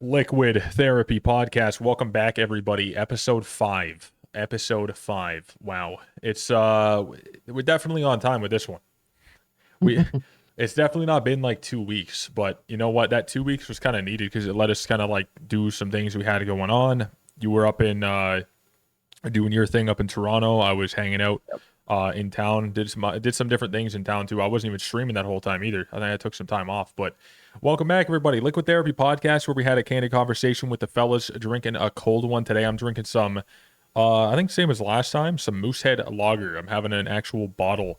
Liquid Therapy Podcast. Welcome back, everybody. Episode 5. Episode 5. Wow. We're definitely on time with this one. We it's definitely not been like 2 weeks, but you know what? That 2 weeks was kind of needed because it let us kind of like do some things we had going on. You were up in doing your thing up in Toronto. I was hanging out in town. Did some different things in town too. I wasn't even streaming that whole time either. I think I took some time off. But welcome back, everybody. Liquid Therapy Podcast, where we had a candid conversation with the fellas, drinking a cold one today. I'm drinking some, I think same as last time, some Moosehead Lager. I'm having an actual bottle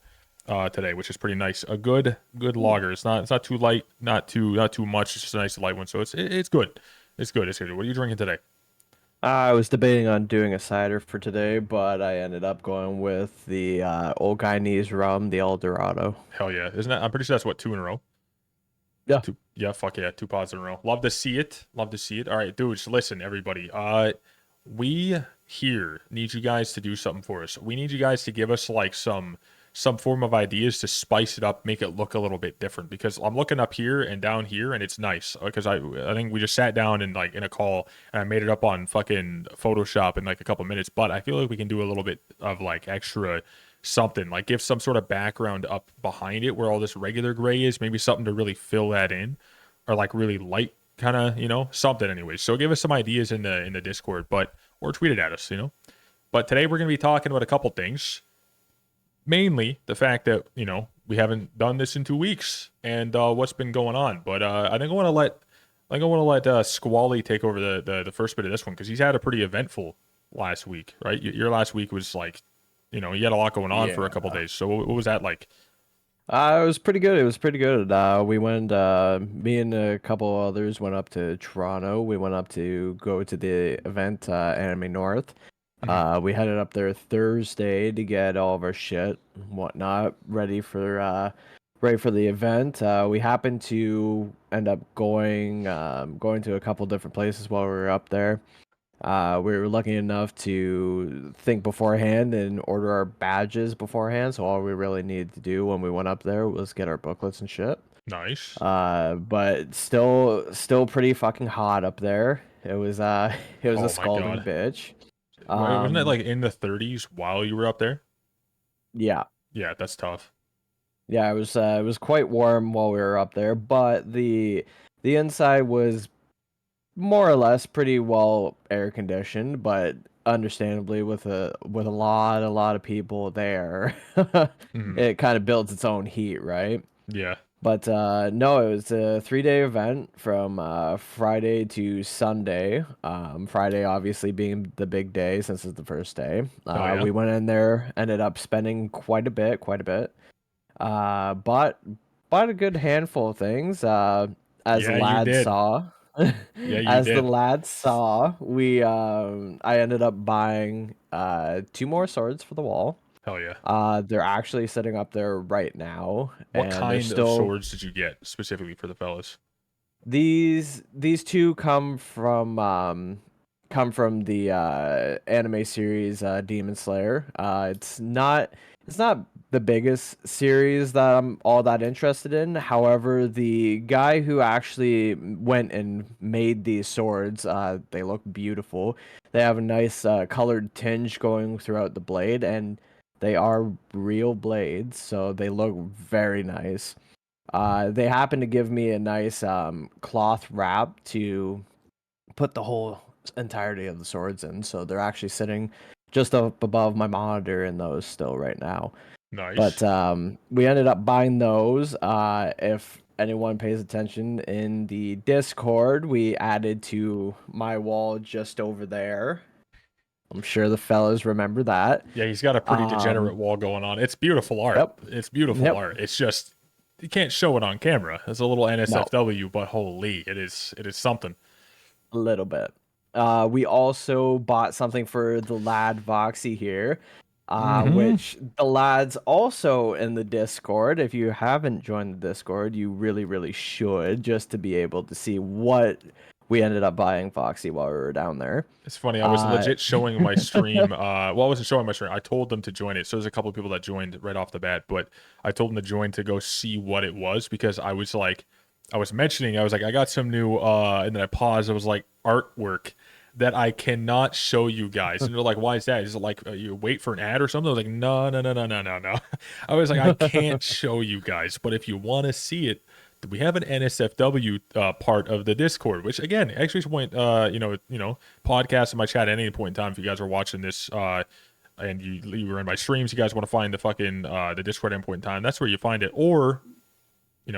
today, which is pretty nice. A good lager. It's not too light, not too much. It's just a nice light one. So it's good. It's good. It's good. What are you drinking today? I was debating on doing a cider for today, but I ended up going with the Old Guyanese rum, the El Dorado. Hell yeah. Isn't that? I'm pretty sure that's what, two in a row. Yeah. Two, yeah, fuck yeah, two pods in a row. Love to see it. Love to see it. All right, dudes, listen, everybody. We here need you guys to do something for us. We need you guys to give us like some form of ideas to spice it up, make it look a little bit different. Because I'm looking up here and down here, and it's nice. Because I think we just sat down and like in a call, and I made it up on fucking Photoshop in like a couple minutes. But I feel like we can do a little bit of like extra something, like give some sort of background up behind it where all this regular gray is, maybe something to really fill that in, or like really light kind of, something anyways. So give us some ideas in the Discord, but or tweet it at us. But today we're going to be talking about a couple things, mainly the fact that we haven't done this in 2 weeks and what's been going on. But I think I want to let Squally take over the first bit of this one, because he's had a pretty eventful last week, right? Your last week was like, you had a lot going on for a couple Yeah. days. So what was that like? It was pretty good. It was pretty good. We went, me and a couple others went up to Toronto. We went up to go to the event, Anime North. Mhm. We headed up there Thursday to get all of our shit and whatnot ready for the event. We happened to end up going to a couple different places while we were up there. We were lucky enough to think beforehand and order our badges beforehand. So all we really needed to do when we went up there was get our booklets and shit. Nice. But still pretty fucking hot up there. It was it was a Oh my scalding god. bitch. Wasn't it Um, like in the 30s while you were up there? yeah, Yeah, that's tough. yeah, it was quite warm while we were up there, but the inside was more or less pretty well air conditioned, but understandably with a lot of people there, Mhm. it kind of builds its own heat, right? Yeah. But no, it was a 3-day event from Friday to Sunday. Friday obviously being the big day since it's the first day. Hell yeah. We went in there, ended up spending quite a bit. Bought a good handful of things. As the Yeah, you lad did. saw, Yeah, you as the did. lad saw, I ended up buying two more swords for the wall. Hell yeah. They're actually sitting up there right now, What and they're kind of still swords did you get specifically for the fellas? these two come from the anime series Demon Slayer. It's not the biggest series that I'm all that interested in. However, the guy who actually went and made these swords, they look beautiful. They have a nice colored tinge going throughout the blade, and they are real blades, so they look very nice. They happen to give me a nice cloth wrap to put the whole entirety of the swords in, so they're actually sitting just up above my monitor in those still right now. But Nice. we ended up buying those. If anyone pays attention in the Discord, we added to my wall just over there. I'm sure the fellas remember that. Yeah, he's got a pretty degenerate Um, wall going on. It's beautiful art. yep, It's beautiful yep. art. It's just you can't show it on camera. It's a little No, NSFW, but holy, it is something. a little bit. We also bought something for the lad Voxy here, Mm-hmm. which the lad's also in the Discord. If you haven't joined the Discord, you really, really should, just to be able to see what we ended up buying Foxy while we were down there. It's funny. I was Uh, legit showing my stream. Well, I wasn't showing my stream. I told them to join it. So there's a couple of people that joined right off the bat, but I told them to join to go see what it was, because I was like, I was mentioning, I was like, I got some new, and then I paused. I was like, artwork that I cannot show you guys. And they're like, why is that? Is it like you wait for an ad or something? I was like, no, no, no, no, no, no, no. I was like, I can't show you guys, but if you want to see it, we have an NSFW part of the Discord, which again, actually, point, podcast in my chat at any point in time. If you guys are watching this, and you were in my streams, you guys want to find the fucking the Discord endpoint in time, that's where you find it, or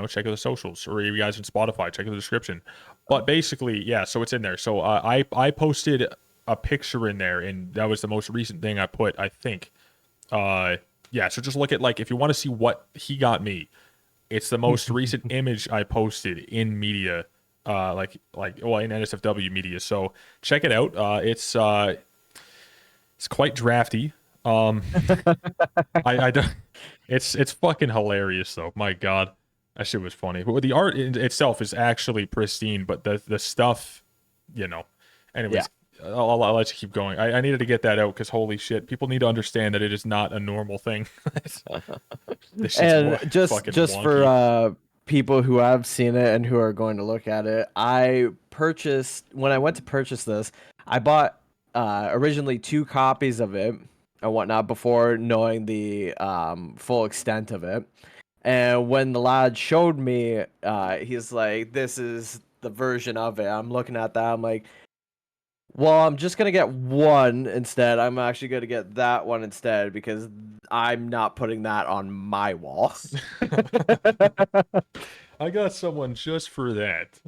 check out the socials, or you guys in Spotify, check out the description. But basically, yeah, so it's in there. So I posted a picture in there, and that was the most recent thing I put, I think. Yeah, so just look at, like, if you want to see what he got me, it's the most recent image I posted in media, well, in NSFW media. So check it out. It's quite drafty. I don't. It's fucking hilarious though. My God, that shit was funny. But the art in itself is actually pristine, but the stuff, you know. Yeah. Anyways, I'll let you keep going. I needed to get that out because holy shit, people need to understand that it is not a normal thing. This shit's And fucking just for wonky. people who have seen it and who are going to look at it, I purchased when I went to purchase this, I bought originally 2 copies of it and whatnot before knowing the full extent of it. And when the lad showed me, he's like, "This is the version of it." I'm looking at that. I'm like, "Well, I'm just gonna get one instead. I'm actually gonna get that one instead because I'm not putting that on my wall." I got someone just for that.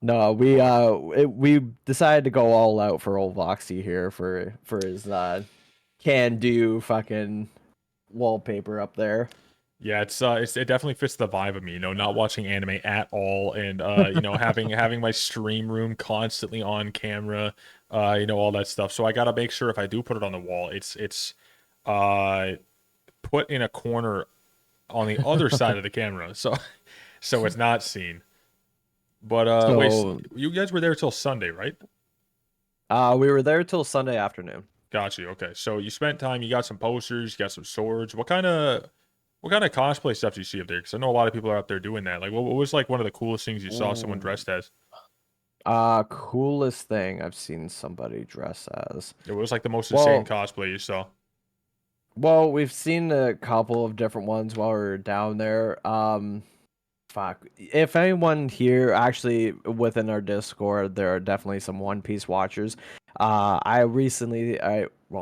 No, we decided to go all out for old Voxy here for his can do fucking wallpaper up there. Yeah, it definitely fits the vibe of me, not watching anime at all, and having my stream room constantly on camera, all that stuff. So I gotta make sure if I do put it on the wall, it's uh put in a corner on the other side of the camera, so it's not seen. But wait, So you guys were there till Sunday, right? we were there till Sunday afternoon. Got you. Okay, so you spent time. You got some posters. You got some swords. What kind of cosplay stuff do you see up there? Because I know a lot of people are out there doing that. Like, what was like one of the coolest things you saw someone Ooh. dressed as? Coolest thing I've seen somebody dress as. It was like the most insane Well, cosplay you saw. we've seen a couple of different ones while we were down there. Fuck. If anyone here actually within our Discord, there are definitely some One Piece watchers. Well,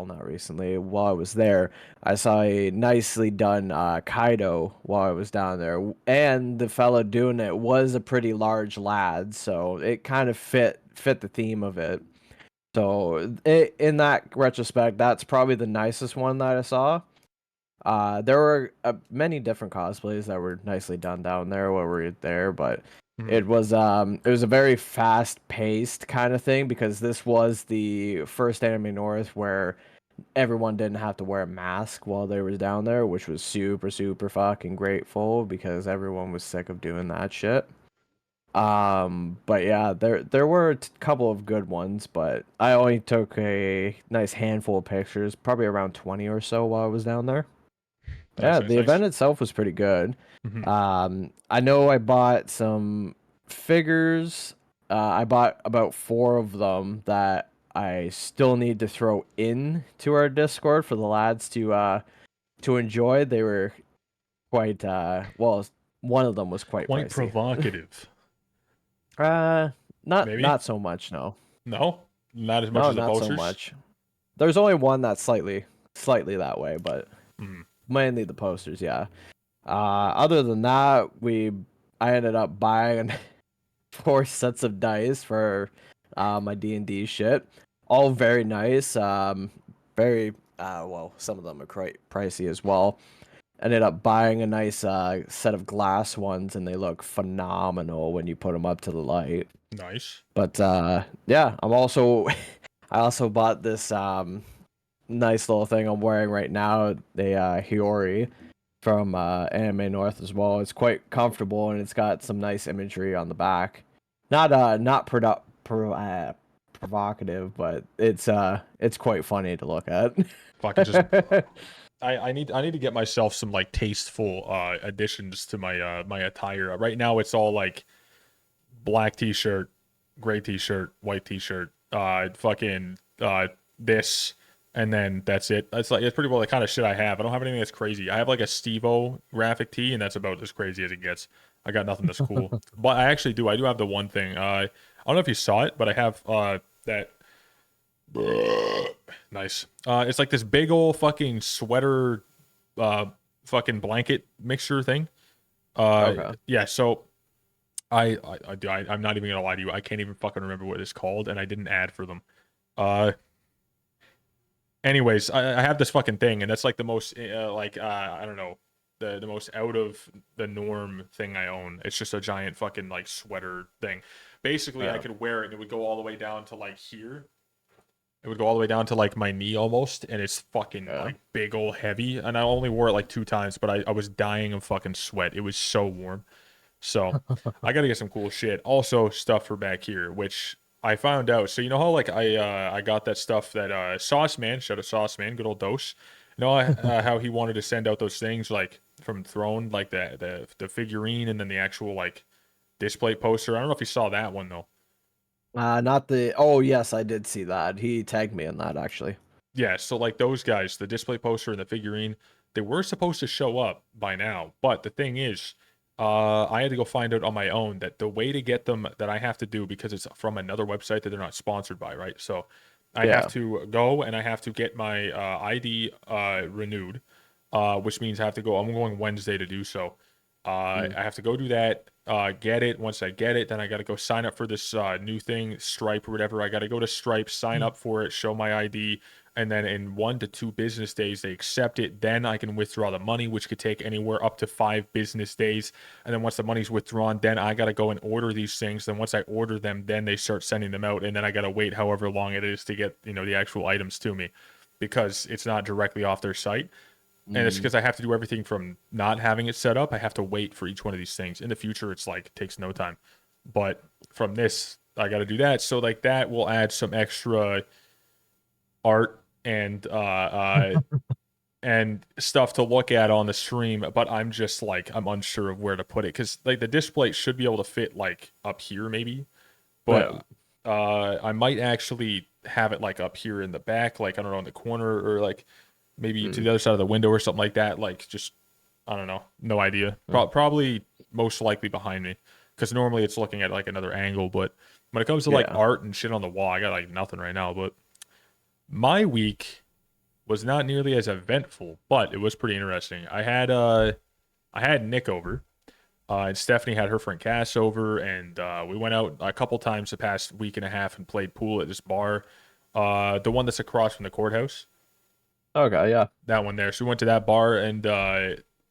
not recently, while I was there, I saw a nicely done Kaido while I was down there, and the fella doing it was a pretty large lad, so it kind of fit the theme of it. So in that retrospect, that's probably the nicest one that I saw. There were many different cosplays that were nicely done down there while we were there, but Mhm. it was a very fast paced kind of thing because this was the first Anime North where everyone didn't have to wear a mask while they was down there, which was super fucking grateful because everyone was sick of doing that shit. But yeah, there were a couple of good ones, but I only took a nice handful of pictures, probably around 20 or so while I was down there. Nice, Yeah, nice, the nice. event itself was pretty good. Mhm. I know I bought some figures. I bought about 4 of them that I still need to throw in to our Discord for the lads to enjoy. They were quite well, one of them was quite Quite pricey. provocative. Uh, Maybe? not so much, no. No, not as much No, as the not so posters. much. There's only one that's slightly that way, but Mhm. mainly the posters, yeah. Other than that, I ended up buying 4 sets of dice for my D&D shit. All very nice. Very well, some of them are quite pricey as well. Ended up buying a nice set of glass ones, and they look phenomenal when you put them up to the light. Nice. But yeah, I also bought this nice little thing I'm wearing right now, the Hiyori from Anime North as well. It's quite comfortable and it's got some nice imagery on the back. Not provocative, but it's quite funny to look at. Fucking just. I need to get myself some like tasteful additions to my my attire. Right now it's all like black t-shirt, gray t-shirt, white t-shirt, fucking this, and then that's it. It's pretty well the kind of shit I have. I don't have anything that's crazy. I have like a Steve-O graphic tee, and that's about as crazy as it gets. I got nothing that's cool. But I actually do. I do have the one thing. I don't know if you saw it, but I have that nice. It's like this big old fucking sweater uh fucking blanket mixture thing. Okay. Yeah, so I'm not even gonna lie to you. I can't even fucking remember what it's called, and I didn't add for them. Uh, anyways, I have this fucking thing, and that's like the most I don't know, the most out of the norm thing I own. It's just a giant fucking like sweater thing. Basically, I Yeah. could wear it, and it would go all the way down to like here. It would go all the way down to like my knee almost, and it's fucking Yeah. like big old heavy. And I only wore it like 2 times, but I was dying of fucking sweat. It was so warm. So I gotta get some cool shit. Also stuff for back here, which I found out. So you know how like I got that stuff that Sauce Man, shout out Sauce Man, good old dose. You know how he wanted to send out those things like from Throne, like the figurine and then the actual like display poster. I don't know if you saw that one though. Not the. Oh yes, I did see that. He tagged me in that actually. Yeah, so like those guys, the display poster and the figurine, they were supposed to show up by now. But the thing is, I had to go find out on my own that the way to get them that I have to do because it's from another website that they're not sponsored by, right? So I have Yeah. to go and I have to get my ID renewed, which means I have to go. I'm going Wednesday to do so. Mm. I have to go do that, get it. Once I get it, then I got to go sign up for this new thing, Stripe or whatever. I got to go to Stripe, sign up for it, show my ID, and then in 1 to 2 business days, they accept it. Then I can withdraw the money, which could take anywhere up to 5 business days. And then once the money's withdrawn, then I got to go and order these things. Then once I order them, then they start sending them out. And then I got to wait however long it is to get, the actual items to me because it's not directly off their site. And it's Mm. because I have to do everything from not having it set up. I have to wait for each one of these things. In the future, it's like it takes no time. But from this, I got to do that. So like that will add some extra art and stuff to look at on the stream. But I'm just like I'm unsure of where to put it because like the display should be able to fit like up here maybe, Yeah. but I might actually have it like up here in the back, like I don't know in the corner or like maybe to Mm. the other side of the window or something like that. Like just I don't know, no idea. Mm. Probably most likely behind me because normally it's looking at like another angle. But when it comes to like Yeah. art and shit on the wall, I got like nothing right now. But my week was not nearly as eventful, but it was pretty interesting. I had Nick over. And Stephanie had her friend Cass over, and we went out a couple times the past week and a half and played pool at this bar, the one that's across from the courthouse. Okay. Yeah. That one there. So we went to that bar, and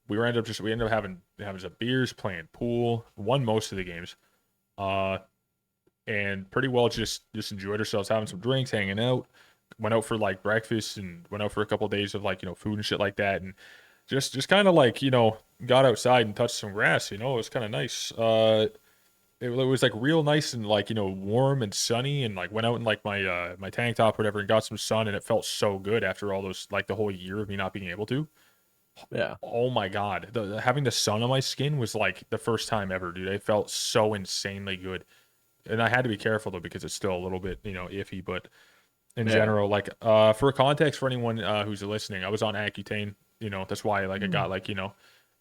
we ended up having some beers, playing pool, won most of the games, uh, and pretty well just enjoyed ourselves, having some drinks, hanging out. Went out for like breakfast, and went out for a couple of days of like food and shit like that, and just kind of like got outside and touched some grass. It was kind of nice. It was like real nice and like warm and sunny, and like went out in like my tank top or whatever and got some sun, and it felt so good after all those like the whole year of me not being able to. Yeah. Oh my god, having the sun on my skin was like the first time ever, dude. It felt so insanely good, and I had to be careful though because it's still a little bit iffy, but in Yeah. general, like for context for anyone who's listening, I was on Accutane. That's why like I got like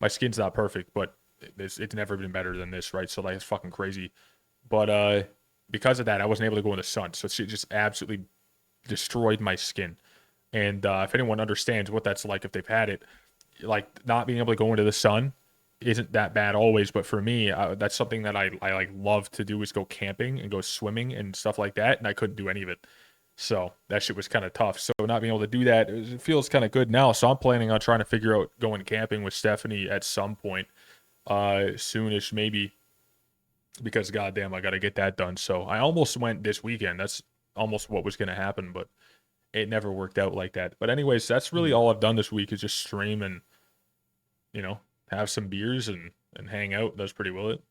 my skin's not perfect, but it's never been better than this, right? So like it's fucking crazy. But because of that, I wasn't able to go in the sun, so it just absolutely destroyed my skin. And if anyone understands what that's like, if they've had it, like not being able to go into the sun isn't that bad always, but for me, that's something that I like love to do is go camping and go swimming and stuff like that, and I couldn't do any of it. So that shit was kind of tough. So not being able to do that, it feels kind of good now. So I'm planning on trying to figure out going camping with Stephanie at some point, soonish maybe, because goddamn, I got to get that done. So I almost went this weekend. That's almost what was going to happen, but it never worked out like that. But anyways, that's really Mm. all I've done this week is just stream and you know have some beers and hang out. That's pretty well it.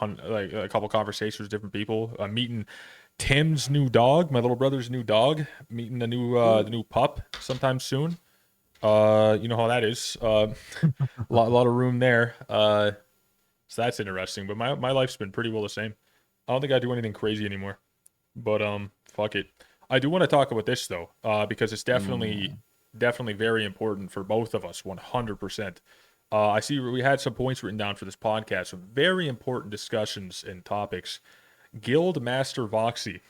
Like a couple conversations with different people. Meeting Tim's new dog, my little brother's new dog. Meeting the new pup sometime soon. You know how that is. Lot of room there. So that's interesting. But my life's been pretty well the same. I don't think I do anything crazy anymore. But fuck it. I do want to talk about this though, because it's definitely Mm. definitely very important for both of us, 100%. I see we had some points written down for this podcast, some very important discussions and topics. Guild Master Voxy,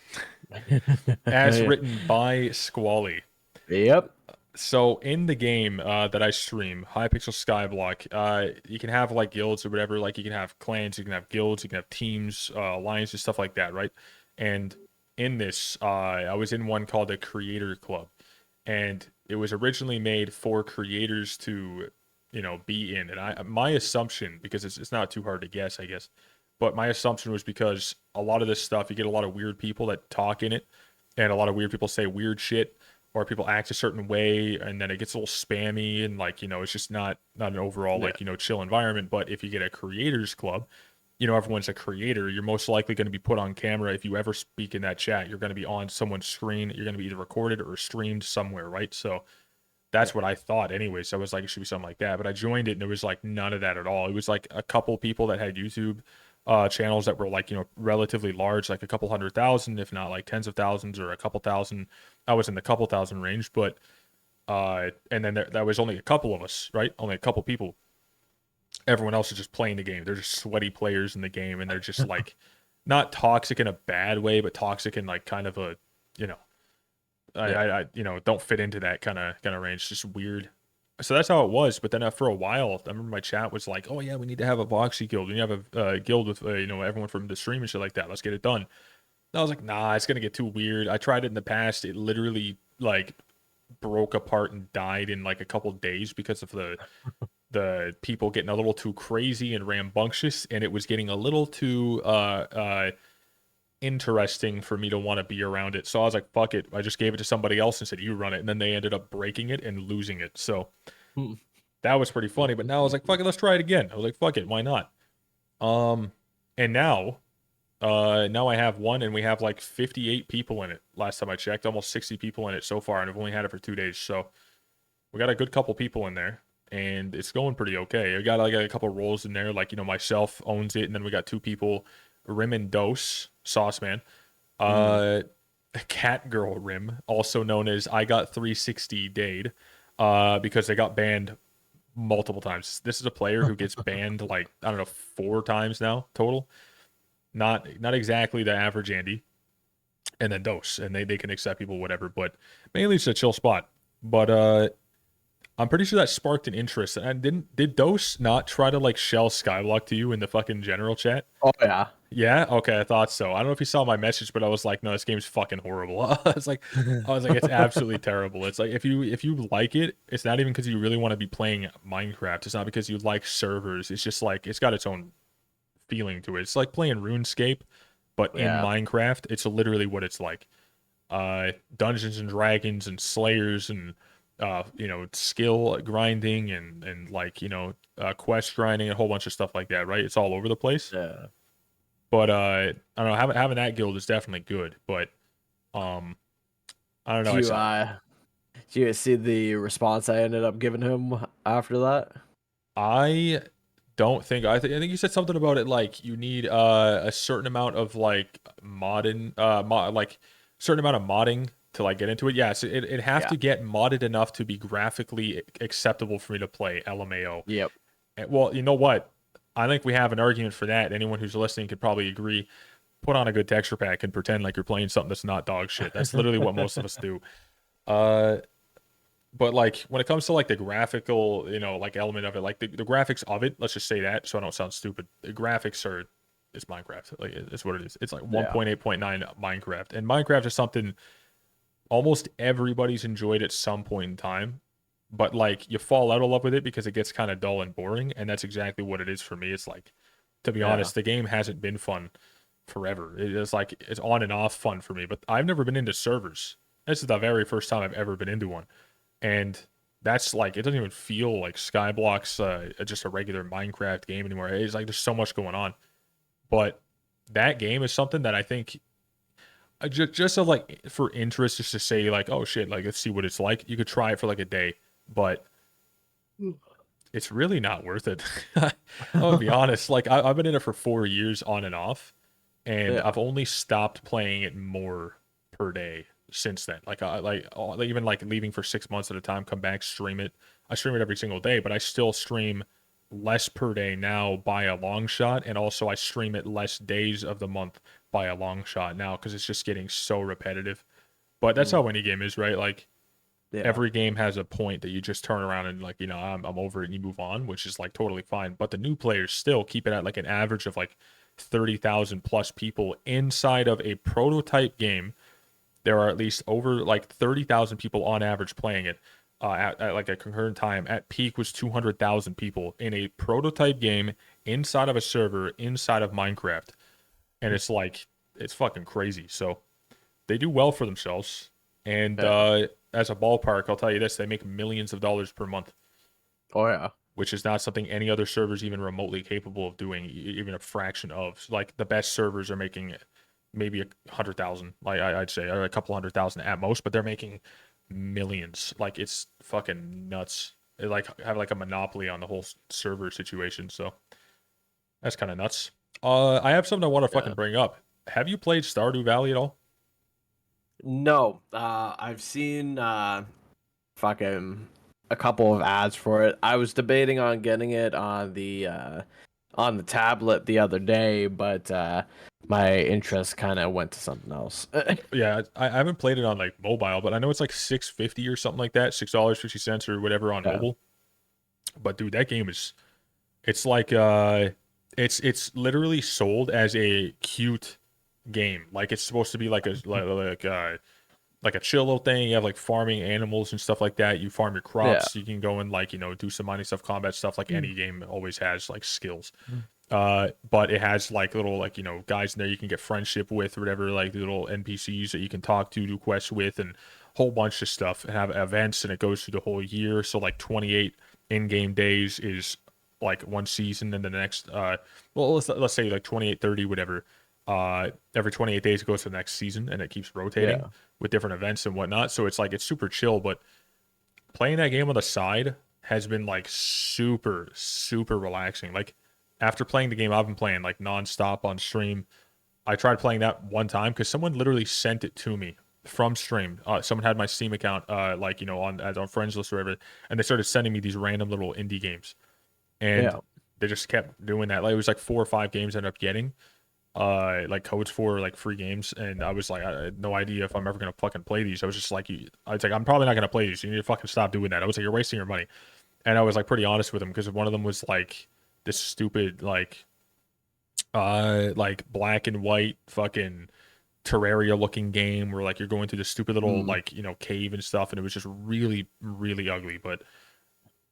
as Yeah. written by Squally. Yep. So in the game that I stream, Hypixel Skyblock, you can have like guilds or whatever. Like you can have clans, you can have guilds, you can have teams, alliances, stuff like that, right? And in this, I was in one called the Creator Club, and it was originally made for creators to, be in. And my assumption, because it's not too hard to guess, I guess, but my assumption was because a lot of this stuff, you get a lot of weird people that talk in it, and a lot of weird people say weird shit or people act a certain way and then it gets a little spammy and like it's just not an overall Yeah. like chill environment. But if you get a creators club, everyone's a creator, you're most likely going to be put on camera. If you ever speak in that chat, you're going to be on someone's screen, you're going to be either recorded or streamed somewhere, right? So Yeah. that's what I thought anyway. So I was like, it should be something like that. But I joined it and there was like none of that at all. It was like a couple people that had YouTube channels that were like, relatively large, like a couple 100,000, if not like tens of thousands or a couple thousand. I was in the couple thousand range, but and then that was only a couple of us, right? Only a couple people. Everyone else is just playing the game. They're just sweaty players in the game, and they're just like not toxic in a bad way, but toxic in like kind of a, you know, Yeah. don't fit into that kind of range. Just weird. So that's how it was. But then for a while, I remember my chat was like, "Oh yeah, we need to have a Voxy guild. We need to have a guild with everyone from the stream and shit like that. Let's get it done." And I was like, "Nah, it's gonna get too weird." I tried it in the past. It literally like broke apart and died in like a couple days because of the people getting a little too crazy and rambunctious, and it was getting a little too interesting for me to want to be around it. So I was like, fuck it. I just gave it to somebody else and said, you run it. And then they ended up breaking it and losing it. So Hmm. that was pretty funny. But now I was like, fuck it, let's try it again. I was like, fuck it, why not? Um, and now I have one and we have like 58 people in it. Last time I checked, almost 60 people in it so far, and I've only had it for 2 days. So we got a good couple people in there. And it's going pretty okay. I got like a couple roles in there, like myself owns it, and then we got two people, Rim and Dose, Sauce Man, Mm. uh, Cat Girl Rim, also known as I got 360 Dade, because they got banned multiple times. This is a player who gets banned like I don't know 4 times now total. Not exactly the average Andy. And then Dose, and they can accept people whatever, but mainly it's a chill spot. But I'm pretty sure that sparked an interest. And did Dose not try to like shell Skyblock to you in the fucking general chat? Oh yeah. Yeah, okay, I thought so. I don't know if you saw my message, but I was like, no, this game's fucking horrible. I was like, it's absolutely terrible. It's like if you like it, it's not even because you really want to be playing Minecraft. It's not because you like servers. It's just like it's got its own feeling to it. It's like playing RuneScape, but in Yeah. Minecraft. It's literally what it's like. Dungeons and Dragons and Slayers and skill grinding and like quest grinding, a whole bunch of stuff like that. Right? It's all over the place. Yeah. But I don't know. Having that guild is definitely good. But um, I don't know. Do It's you do you see the response I ended up giving him after that? I don't think I think you said something about it like you need a certain amount of like like certain amount of modding to like get into it. Yeah, so it have Yeah. to get modded enough to be graphically acceptable for me to play LMAO. Yep. Well, you know what? I think we have an argument for that. Anyone who's listening could probably agree. Put on a good texture pack and pretend like you're playing something that's not dog shit. That's literally what most of us do. Uh, but like when it comes to like the graphical, like element of it, like the graphics of it, let's just say that so I don't sound stupid. The graphics are it's Minecraft. Like it's what it is. It's like Yeah. 1.8.9 Minecraft. And Minecraft is something almost everybody's enjoyed at some point in time. But like you fall out of love with it because it gets kind of dull and boring, and that's exactly what it is for me. It's like, to be Yeah. honest, the game hasn't been fun forever. It is like it's on and off fun for me, but I've never been into servers. This is the very first time I've ever been into one, and that's like it doesn't even feel like Skyblock's just a regular Minecraft game anymore. It's like there's so much going on, but that game is something that I think just of like for interest, just to say like, oh shit, like let's see what it's like. You could try it for like a day, but it's really not worth it. I'm gonna be honest. Like I've been in it for 4 years on and off, and Yeah. I've only stopped playing it more per day since then. Even like leaving for 6 months at a time, come back, stream it. I stream it every single day, but I still stream less per day now by a long shot, and also I stream it less days of the month by a long shot now because it's just getting so repetitive. But that's Mm. how any game is, right? Like Yeah. every game has a point that you just turn around and like I'm over it and you move on, which is like totally fine. But the new players still keep it at like an average of like 30,000 plus people inside of a prototype game. There are at least over like 30,000 people on average playing it at like a concurrent time. At peak was 200,000 people in a prototype game inside of a server inside of Minecraft, and it's like it's fucking crazy. So they do well for themselves. And Yeah. as a ballpark, I'll tell you this: they make millions of dollars per month, Oh yeah. which is not something any other servers even remotely capable of doing, even a fraction of. Like the best servers are making maybe 100,000, like I'd say, or a couple 100,000 at most, but they're making millions. Like it's fucking nuts. They like have like a monopoly on the whole server situation, so that's kind of nuts. I have something I want to fucking Yeah. bring up. Have you played Stardew Valley at all? No, I've seen fucking a couple of ads for it. I was debating on getting it on the tablet the other day, but my interest kind of went to something else. Yeah, I haven't played it on like mobile, but I know it's like 650 or something like that, $6.50 or whatever on Yeah. mobile. But dude, that game is it's like it's literally sold as a cute game. Like it's supposed to be like like a chill little thing. You have like farming animals and stuff like that. You farm your Yeah. crops. You can go and like, do some mining stuff, combat stuff like Mm. any game always has like skills. But it has like little like guys in there you can get friendship with or whatever, like little NPCs that you can talk to, do quests with, and whole bunch of stuff. And have events, and it goes through the whole year. So like 28 in-game days is like one season, and then the next well let's say like 28, 30, whatever. Every 28 days it goes to the next season, and it keeps rotating Yeah. with different events and whatnot. So it's like it's super chill, but playing that game on the side has been like super super relaxing. Like after playing the game I've been playing like nonstop on stream, I tried playing that one time because someone literally sent it to me from stream. Someone had my Steam account like on friends list or whatever, and they started sending me these random little indie games, and Yeah. they just kept doing that. Like it was like 4 or 5 games I ended up getting like codes for like free games, and I was like I had no idea if I'm ever gonna fucking play these. I was just like I was like I'm probably not gonna play these. You need to fucking stop doing that. I was like you're wasting your money, and I was like pretty honest with them because one of them was like this stupid like black and white fucking Terraria looking game where like you're going through this stupid little Mm. like cave and stuff, and it was just really really ugly. But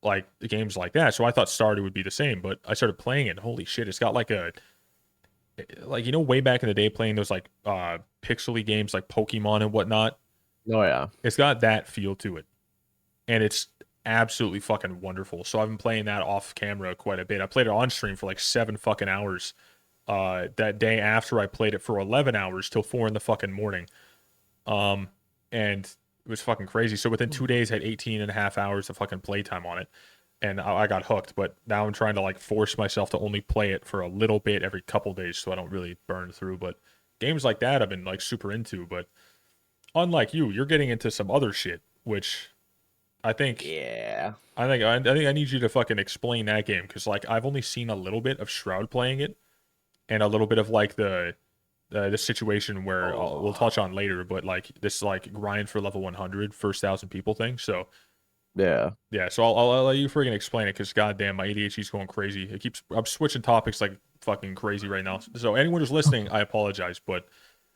like the games like that, so I thought Stardew would be the same, but I started playing it. And holy shit, it's got like a like way back in the day playing those like pixely games like Pokemon and whatnot. Oh yeah. It's got that feel to it, and it's absolutely fucking wonderful. So I've been playing that off camera quite a bit. I played it on stream for like 7 fucking hours. That day after I played it for 11 hours till 4 in the fucking morning. Um, and it was fucking crazy. So within 2 days, I had 18 and a half hours of fucking playtime on it, and I got hooked. But now I'm trying to like force myself to only play it for a little bit every couple days, so I don't really burn through. But games like that I've been like super into. But unlike you, you're getting into some other shit, which I think. Yeah. I think I need you to fucking explain that game because like I've only seen a little bit of Shroud playing it and a little bit of like the situation where we'll Oh. touch on later, but like this like grind for level 100 first 1,000 people thing. So Yeah. yeah, so I'll let you friggin' explain it because goddamn my ADHD's going crazy. I'm switching topics like fucking crazy right now. So anyone who's listening, I apologize, but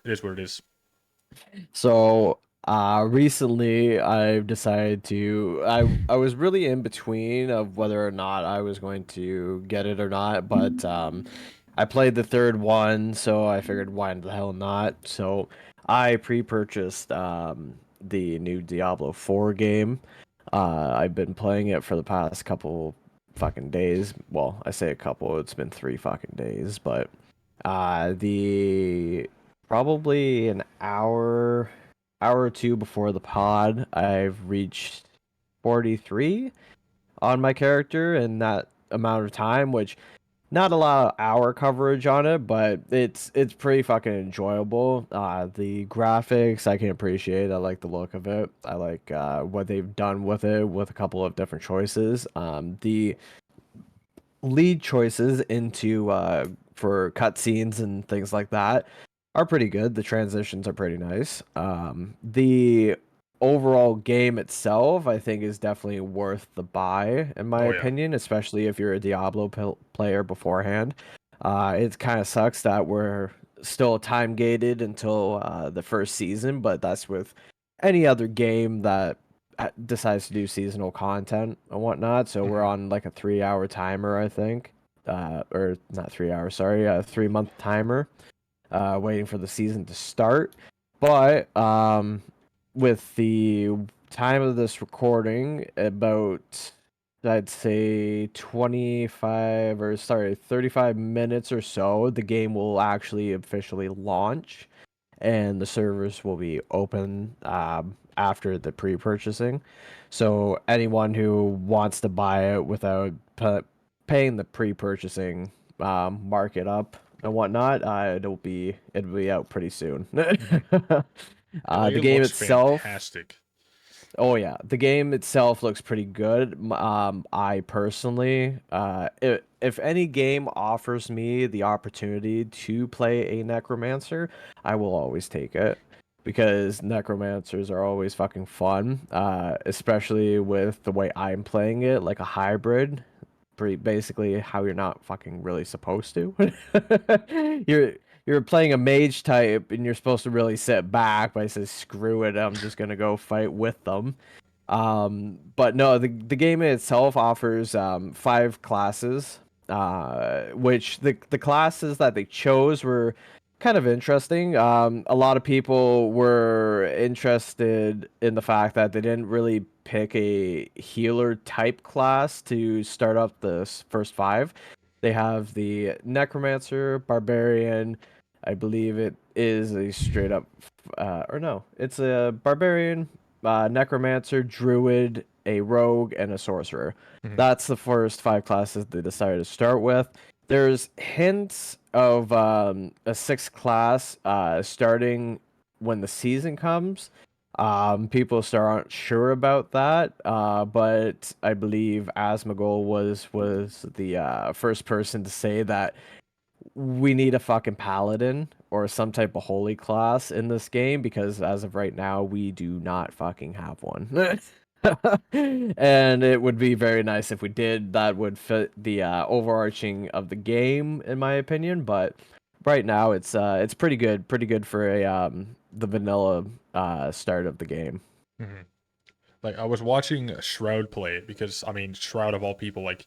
it is what it is. So, recently I've decided to I was really in between of whether or not I was going to get it or not, but I played the third one, so I figured why the hell not. So, I pre-purchased the new Diablo 4 game. I've been playing it for the past couple fucking days. Well, I say a couple, it's been 3 fucking days, but the probably an hour or two before the pod, I've reached 43 on my character in that amount of time, which not a lot of hour coverage on it, but it's pretty fucking enjoyable. The graphics I can appreciate. I like the look of it. I like what they've done with it with a couple of different choices. The lead choices into for cutscenes and things like that are pretty good. The transitions are pretty nice. The overall game itself, I think, is definitely worth the buy, in my Oh yeah. opinion, especially if you're a Diablo player beforehand. It kind of sucks that we're still time gated until the first season, but that's with any other game that decides to do seasonal content and whatnot. So we're Hmm. on like a 3 hour timer, I think. Or not 3 hours, sorry, a 3 month timer, waiting for the season to start. But with the time of this recording, about I'd say 25 or sorry, 35 minutes or so, the game will actually officially launch and the servers will be open after the pre-purchasing. So anyone who wants to buy it without paying the pre-purchasing market up and whatnot, it'll be out pretty soon. Hmm. Yeah, like The it game looks itself, fantastic. oh yeah, the game itself looks pretty good. I personally, if any game offers me the opportunity to play a necromancer, I will always take it because necromancers are always fucking fun. Especially with the way I'm playing it, like a hybrid, pretty basically how you're not fucking really supposed to. You're you're playing a mage type and you're supposed to really sit back, but I says screw it, I'm just gonna go fight with them. But no, the game itself offers 5 classes, which the classes that they chose were kind of interesting. A lot of people were interested in the fact that they didn't really pick a healer type class to start up the first 5. They have the necromancer, barbarian. I believe it is a straight up, or no, it's a barbarian, necromancer, druid, a rogue, and a sorcerer. Hmm. That's the first 5 classes they decided to start with. There's hints of a 6th class starting when the season comes. People still aren't sure about that, but I believe Asmogul was the first person to say that we need a fucking paladin or some type of holy class in this game because as of right now we do not fucking have one. And it would be very nice if we did. That would fit the overarching of the game in my opinion, but right now it's pretty good for a the vanilla start of the game. Hmm. Like I was watching Shroud play it because I mean Shroud of all people, like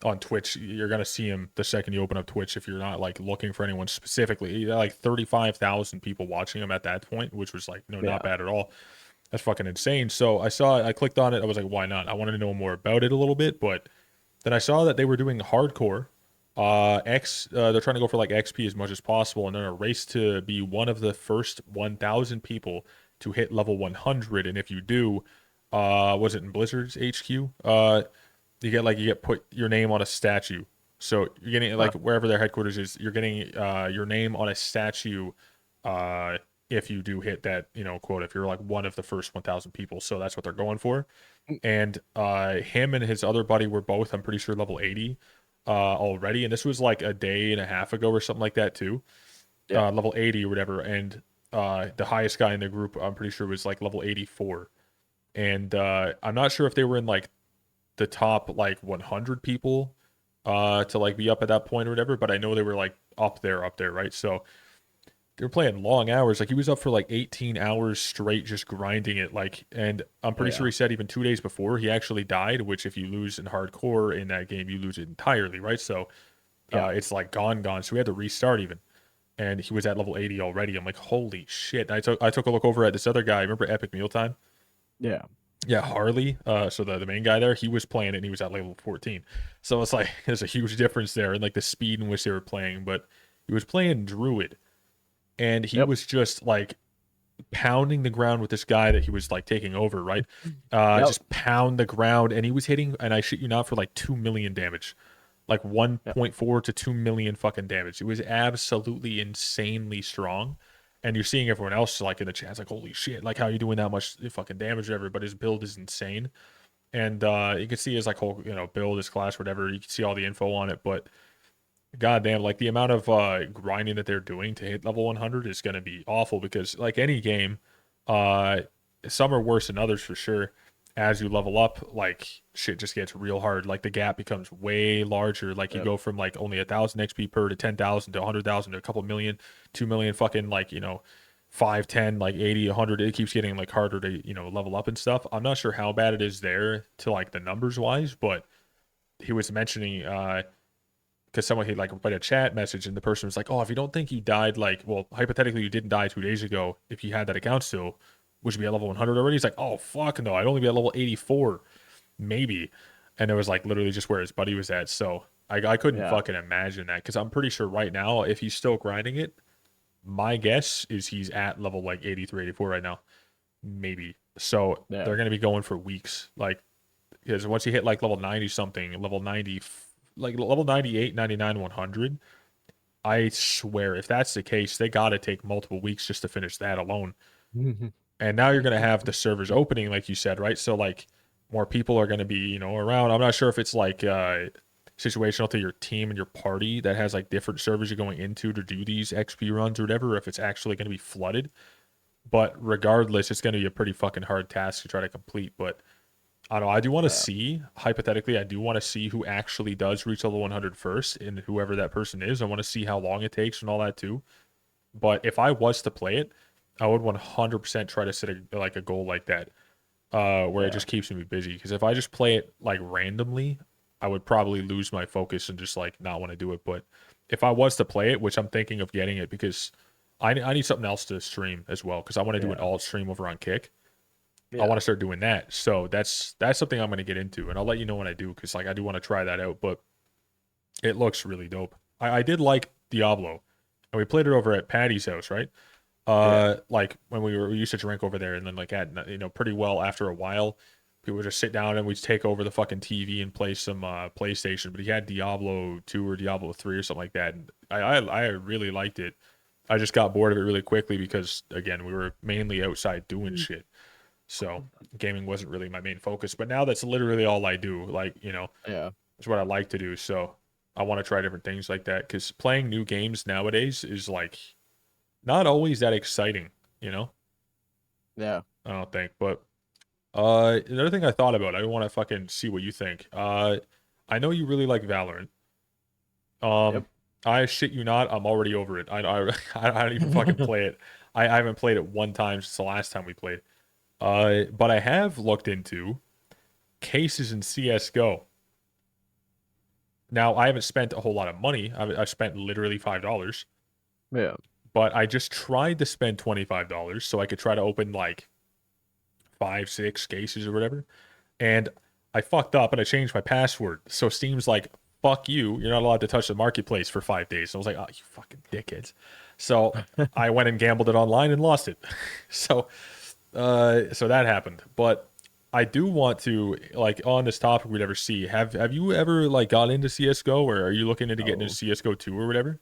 on Twitch, you're gonna see him the second you open up Twitch if you're not like looking for anyone specifically. He had like 35,000 people watching him at that point, which was like not Yeah. bad at all. That's fucking insane. So I saw it, I clicked on it, I was like, why not? I wanted to know more about it a little bit, but then I saw that they were doing hardcore. They're trying to go for like XP as much as possible, and they're in a race to be one of the first 1,000 people to hit level 100. And if you do, was it in Blizzard's HQ? You get put your name on a statue. So you're getting Huh. like wherever their headquarters is, you're getting your name on a statue. Uh, if you do hit that quota, if you're like one of the first 1,000 people, so that's what they're going for. And him and his other buddy were both, I'm pretty sure, level 80 already, and this was like a day and a half ago or something like that too. Yeah. Level 80 or whatever, and the highest guy in the group, I'm pretty sure, was like level 84. And I'm not sure if they were in like the top like 100 people to like be up at that point or whatever, but I know they were like up there, right? So they were playing long hours. Like he was up for like 18 hours straight just grinding it. Like, and I'm Oh pretty sure yeah. he said even 2 days before he actually died, which if you lose in hardcore in that game, you lose it entirely, right? So Yeah. it's like gone. So we had to restart even. And he was at level 80 already. I'm like, holy shit. I took a look over at this other guy. Remember Epic Mealtime? Yeah. Yeah, Harley. So the main guy there, he was playing it and he was at level 14. So it's like there's a huge difference there in like the speed in which they were playing. But he was playing Druid and he Yep. was just like pounding the ground with this guy that he was like taking over, right? Yep. Just pound the ground, and he was hitting, and I shit you not, for like 2 million damage. like Yep. 1.4 to 2 million fucking damage. It was absolutely insanely strong. And you're seeing everyone else like in the chat, it's like, holy shit, like how are you doing that much fucking damage or whatever? But his build is insane. And you can see his like whole, build, his class, whatever. You can see all the info on it. But goddamn, like the amount of grinding that they're doing to hit level 100 is going to be awful because, like any game, uh, some are worse than others for sure. As you level up, like shit just gets real hard. Like the gap becomes way larger. Like you Yep. go from like only 1,000 XP per to 10,000 to 100,000 to a couple million, 2 million, fucking like 5, 10, like 80, 100. It keeps getting like harder to level up and stuff. I'm not sure how bad it is there to like the numbers wise, but he was mentioning because someone had like replied a chat message and the person was like, "Oh, if you don't think you died, like, well, hypothetically you didn't die 2 days ago. If you had that account still, would you be at level 100 already?" He's like, "Oh fuck no, I'd only be at level 84, maybe." And it was like literally just where his buddy was at. So I couldn't Yeah. fucking imagine that because I'm pretty sure right now if he's still grinding it, my guess is he's at level like 83, 84 right now, maybe. So Yeah. they're gonna be going for weeks, like because once you hit like level 90 something, level 90, like level 98, 99, 100. I swear, if that's the case, they got to take multiple weeks just to finish that alone. And now you're going to have the servers opening, like you said, right? So, like, more people are going to be, around. I'm not sure if it's like situational to your team and your party that has like different servers you're going into to do these XP runs or whatever, or if it's actually going to be flooded. But regardless, it's going to be a pretty fucking hard task to try to complete. But I don't know. I do want to Yeah. see, hypothetically, I do want to see who actually does reach level 100 first and whoever that person is. I want to see how long it takes and all that too. But if I was to play it, I would 100% try to set like a goal like that, where it Yeah. just keeps me busy. Because if I just play it like randomly, I would probably lose my focus and just like not want to do it. But if I was to play it, which I'm thinking of getting it because I need something else to stream as well because I want to do an Yeah. alt stream over on Kick. I want Yeah. to start doing that. So that's something I'm going to get into, and I'll let you know when I do because like I do want to try that out. But it looks really dope. I did like Diablo, and we played it over at Patty's house, right? Yeah. Like when we used to drink over there, and then like at pretty well after a while, we would just sit down and we'd take over the fucking TV and play some PlayStation. But he had Diablo 2 or Diablo 3 or something like that, and I really liked it. I just got bored of it really quickly because again we were mainly outside doing shit. So gaming wasn't really my main focus. But now that's literally all I do. Like, Yeah. it's what I like to do. So I want to try different things like that because playing new games nowadays is like not always that exciting, you know? Yeah. I don't think. But another thing I thought about, I want to fucking see what you think. I know you really like Valorant. Um, Yep. I shit you not, I'm already over it. I don't even fucking play it. I haven't played it one time since the last time we played. But I have looked into cases in CS:GO. Now I haven't spent a whole lot of money. I've spent literally $5, Yeah. but I just tried to spend $25 so I could try to open like 5, 6 cases or whatever. And I fucked up and I changed my password. So Steam's like, fuck you. You're not allowed to touch the marketplace for 5 days. So I was like, oh, you fucking dickheads. So I went and gambled it online and lost it. So so that happened. But I do want to like on this topic we'd ever see. Have you ever like got into CS:GO or are you looking into getting into Oh. CS:GO 2 or whatever?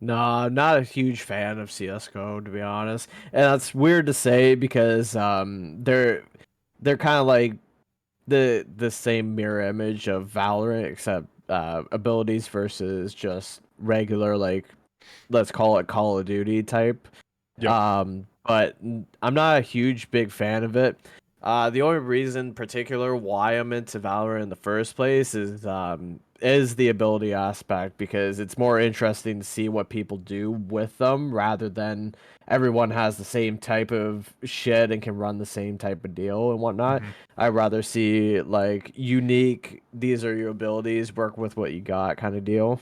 No, I'm not a huge fan of CS:GO to be honest. And that's weird to say because they're kind of like the same mirror image of Valorant except abilities versus just regular like let's call it Call of Duty type. Yep. But I'm not a huge big fan of it. The only reason particular why I'm into Valorant in the first place is the ability aspect because it's more interesting to see what people do with them rather than everyone has the same type of shit and can run the same type of deal and whatnot. Hmm. I'd rather see like unique, these are your abilities, work with what you got kind of deal.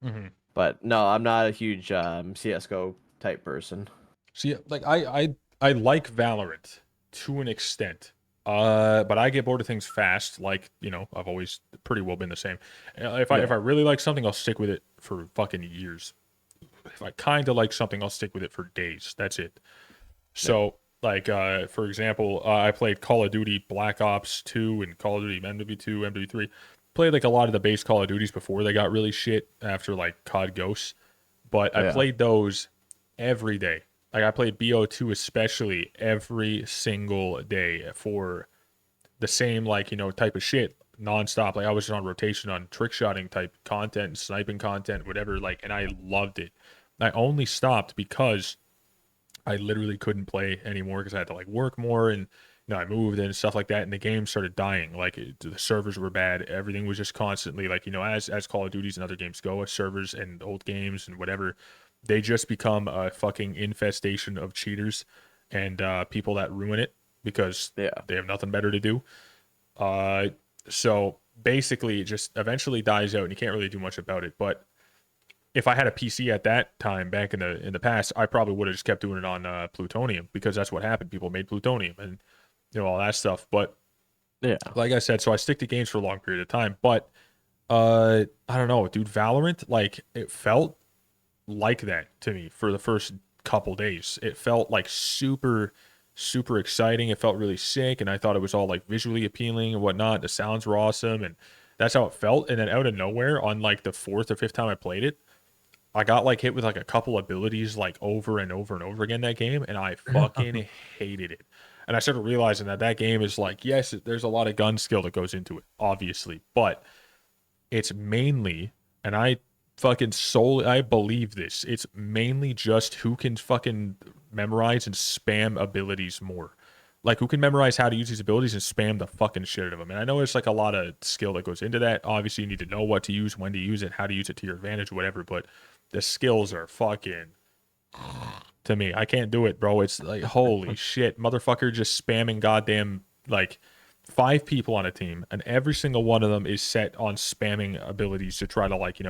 Hmm. But no, I'm not a huge CS:GO type person. See, like I like Valorant to an extent. But I get bored of things fast. Like I've always pretty well been the same. If I Yeah, really like something, I'll stick with it for fucking years. If I kind of like something, I'll stick with it for days. That's it. yeah, So, like, for example, I played Call of Duty Black Ops 2 and Call of Duty MW2, MW3. played like a lot of the base Call of Duties before they got really shit after like COD Ghosts, but I Yeah. played those every day. Like I played BO2 especially every single day for the same like type of shit nonstop. Like I was on rotation on trick shotting type content, sniping content, whatever. Like, and I loved it. I only stopped because I literally couldn't play anymore because I had to like work more and I moved and stuff like that, and the game started dying. Like the servers were bad. Everything was just constantly like as Call of Duties and other games go, as servers and old games and whatever, they just become a fucking infestation of cheaters and people that ruin it because Yeah. they have nothing better to do. Uh, so basically, it just eventually dies out, and you can't really do much about it. But if I had a PC at that time back in the past, I probably would have just kept doing it on plutonium because that's what happened. People made plutonium and all that stuff. But Yeah. like I said, so I stick to games for a long period of time. But I don't know, dude. Valorant, like it felt like that to me for the first couple days. It felt like super exciting. It felt really sick, and I thought it was all like visually appealing and whatnot. The sounds were awesome, and that's how it felt. And then out of nowhere, on like the fourth or fifth time I played it, I got like hit with like a couple abilities like over and over and over again that game, and I fucking hated it. And I started realizing that that game is like, yes, there's a lot of gun skill that goes into it, obviously, but it's mainly, and I fucking solely, I believe this, it's mainly just who can fucking memorize and spam abilities more. Like who can memorize how to use these abilities and spam the fucking shit out of them. And I know there's like a lot of skill that goes into that. Obviously, you need to know what to use, when to use it, how to use it to your advantage, whatever. But the skills are fucking to me. I can't do it, bro. It's like holy shit, motherfucker, just spamming goddamn like five people on a team, and every single one of them is set on spamming abilities to try to like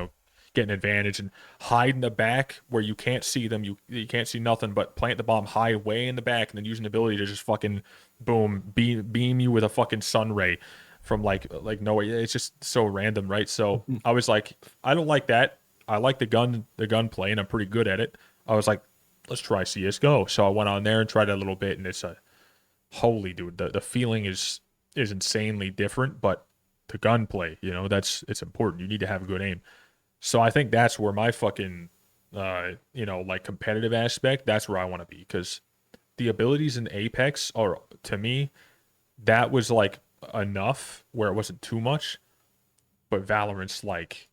get an advantage and hide in the back where you can't see them. You can't see nothing, but plant the bomb high way in the back, and then use an ability to just fucking boom beam you with a fucking sun ray from like nowhere. It's just so random, right? So I was like, I don't like that. I like the gun play, and I'm pretty good at it. I was like, let's try CS:GO. So I went on there and tried it a little bit, and it's a holy dude. The feeling is insanely different, but the gunplay, it's important. You need to have a good aim. So I think that's where my fucking like competitive aspect, that's where I want to be, because the abilities in Apex are, to me, that was like enough where it wasn't too much, but Valorant's like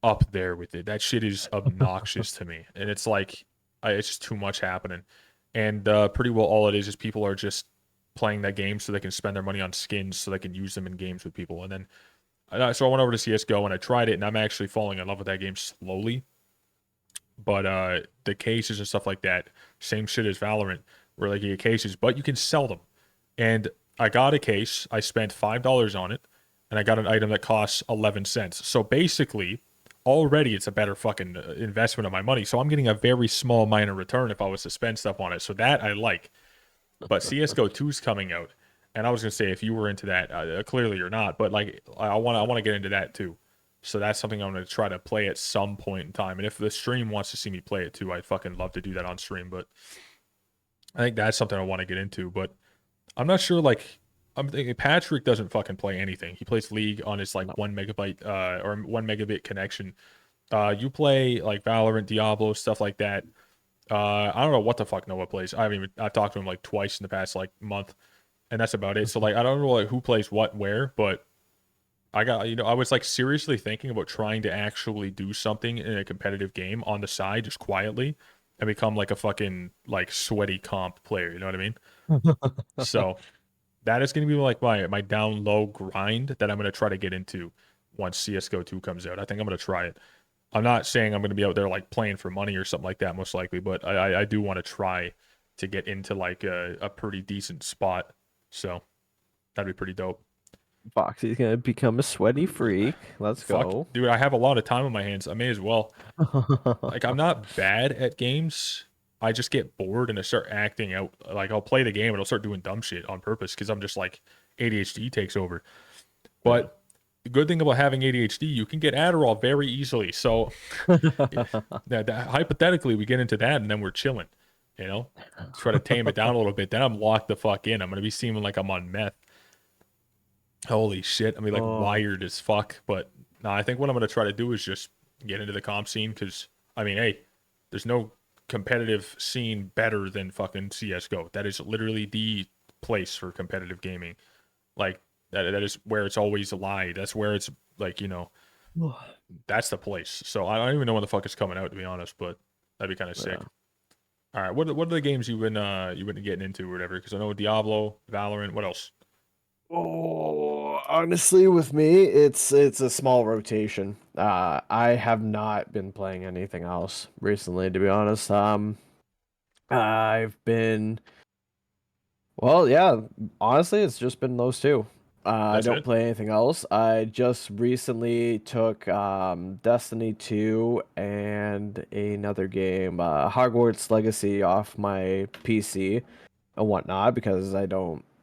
up there with it. That shit is obnoxious to me, and it's like it's just too much happening. And pretty well all it is people are just playing that game so they can spend their money on skins so they can use them in games with people. And then so I went over to CS:GO and I tried it, and I'm actually falling in love with that game slowly. But the cases and stuff like that, same shit as Valorant, where like you get cases, but you can sell them. And I got a case. I spent $5 on it, and I got an item that costs 11 cents. So basically, already it's a better fucking investment of my money. So I'm getting a very small minor return if I was to spend stuff on it. So that I like. But CS:GO 2 is coming out, and I was gonna say if you were into that, clearly you're not. But like I want to get into that too. So that's something I'm gonna try to play at some point in time. And if the stream wants to see me play it too, I'd fucking love to do that on stream. But I think that's something I want to get into. But I'm not sure. Like I'm thinking Patrick doesn't fucking play anything. He plays League on his like No. 1 megabyte or 1 megabit connection. You play like Valorant, Diablo, stuff like that. I don't know what the fuck Noah plays. I've talked to him like twice in the past like month, and that's about it. So like I don't know like who plays what where, but I was like seriously thinking about trying to actually do something in a competitive game on the side just quietly and become like a fucking like sweaty comp player, you know what I mean? So that is going to be like my down low grind that I'm going to try to get into once CS:GO 2 comes out. I think I'm going to try it. I'm not saying I'm going to be out there like playing for money or something like that, most likely, but I do want to try to get into like a pretty decent spot. So that'd be pretty dope. Voxy's gonna become a sweaty freak. Let's Fuck, go. dude, I have a lot of time on my hands. I may as well. Like, I'm not bad at games. I just get bored and I start acting out. Like, I'll play the game and I'll start doing dumb shit on purpose because I'm just like ADHD takes over. Yeah. But the good thing about having ADHD, you can get Adderall very easily. So hypothetically, we get into that and then we're chilling, you know? Try to tame it down a little bit. Then I'm locked the fuck in. I'm going to be seeming like I'm on meth. Holy shit. I mean, like Oh, wired as fuck. But no, I think what I'm going to try to do is just get into the comp scene because, I mean, hey, there's no competitive scene better than fucking CSGO. That is literally the place for competitive gaming. Like, that is where it's always live. That's where it's like, that's the place. So I don't even know when the fuck it's coming out, to be honest, but that'd be kind of sick. yeah. All right, what are the games you've been getting into or whatever? Because I know Diablo, Valorant, what else? Oh, honestly, with me, it's a small rotation. I have not been playing anything else recently, to be honest. I've been, well, yeah, honestly, it's just been those two. I That's don't it. play anything else. I just recently took Destiny 2 and another game, Hogwarts Legacy, off my PC and whatnot because I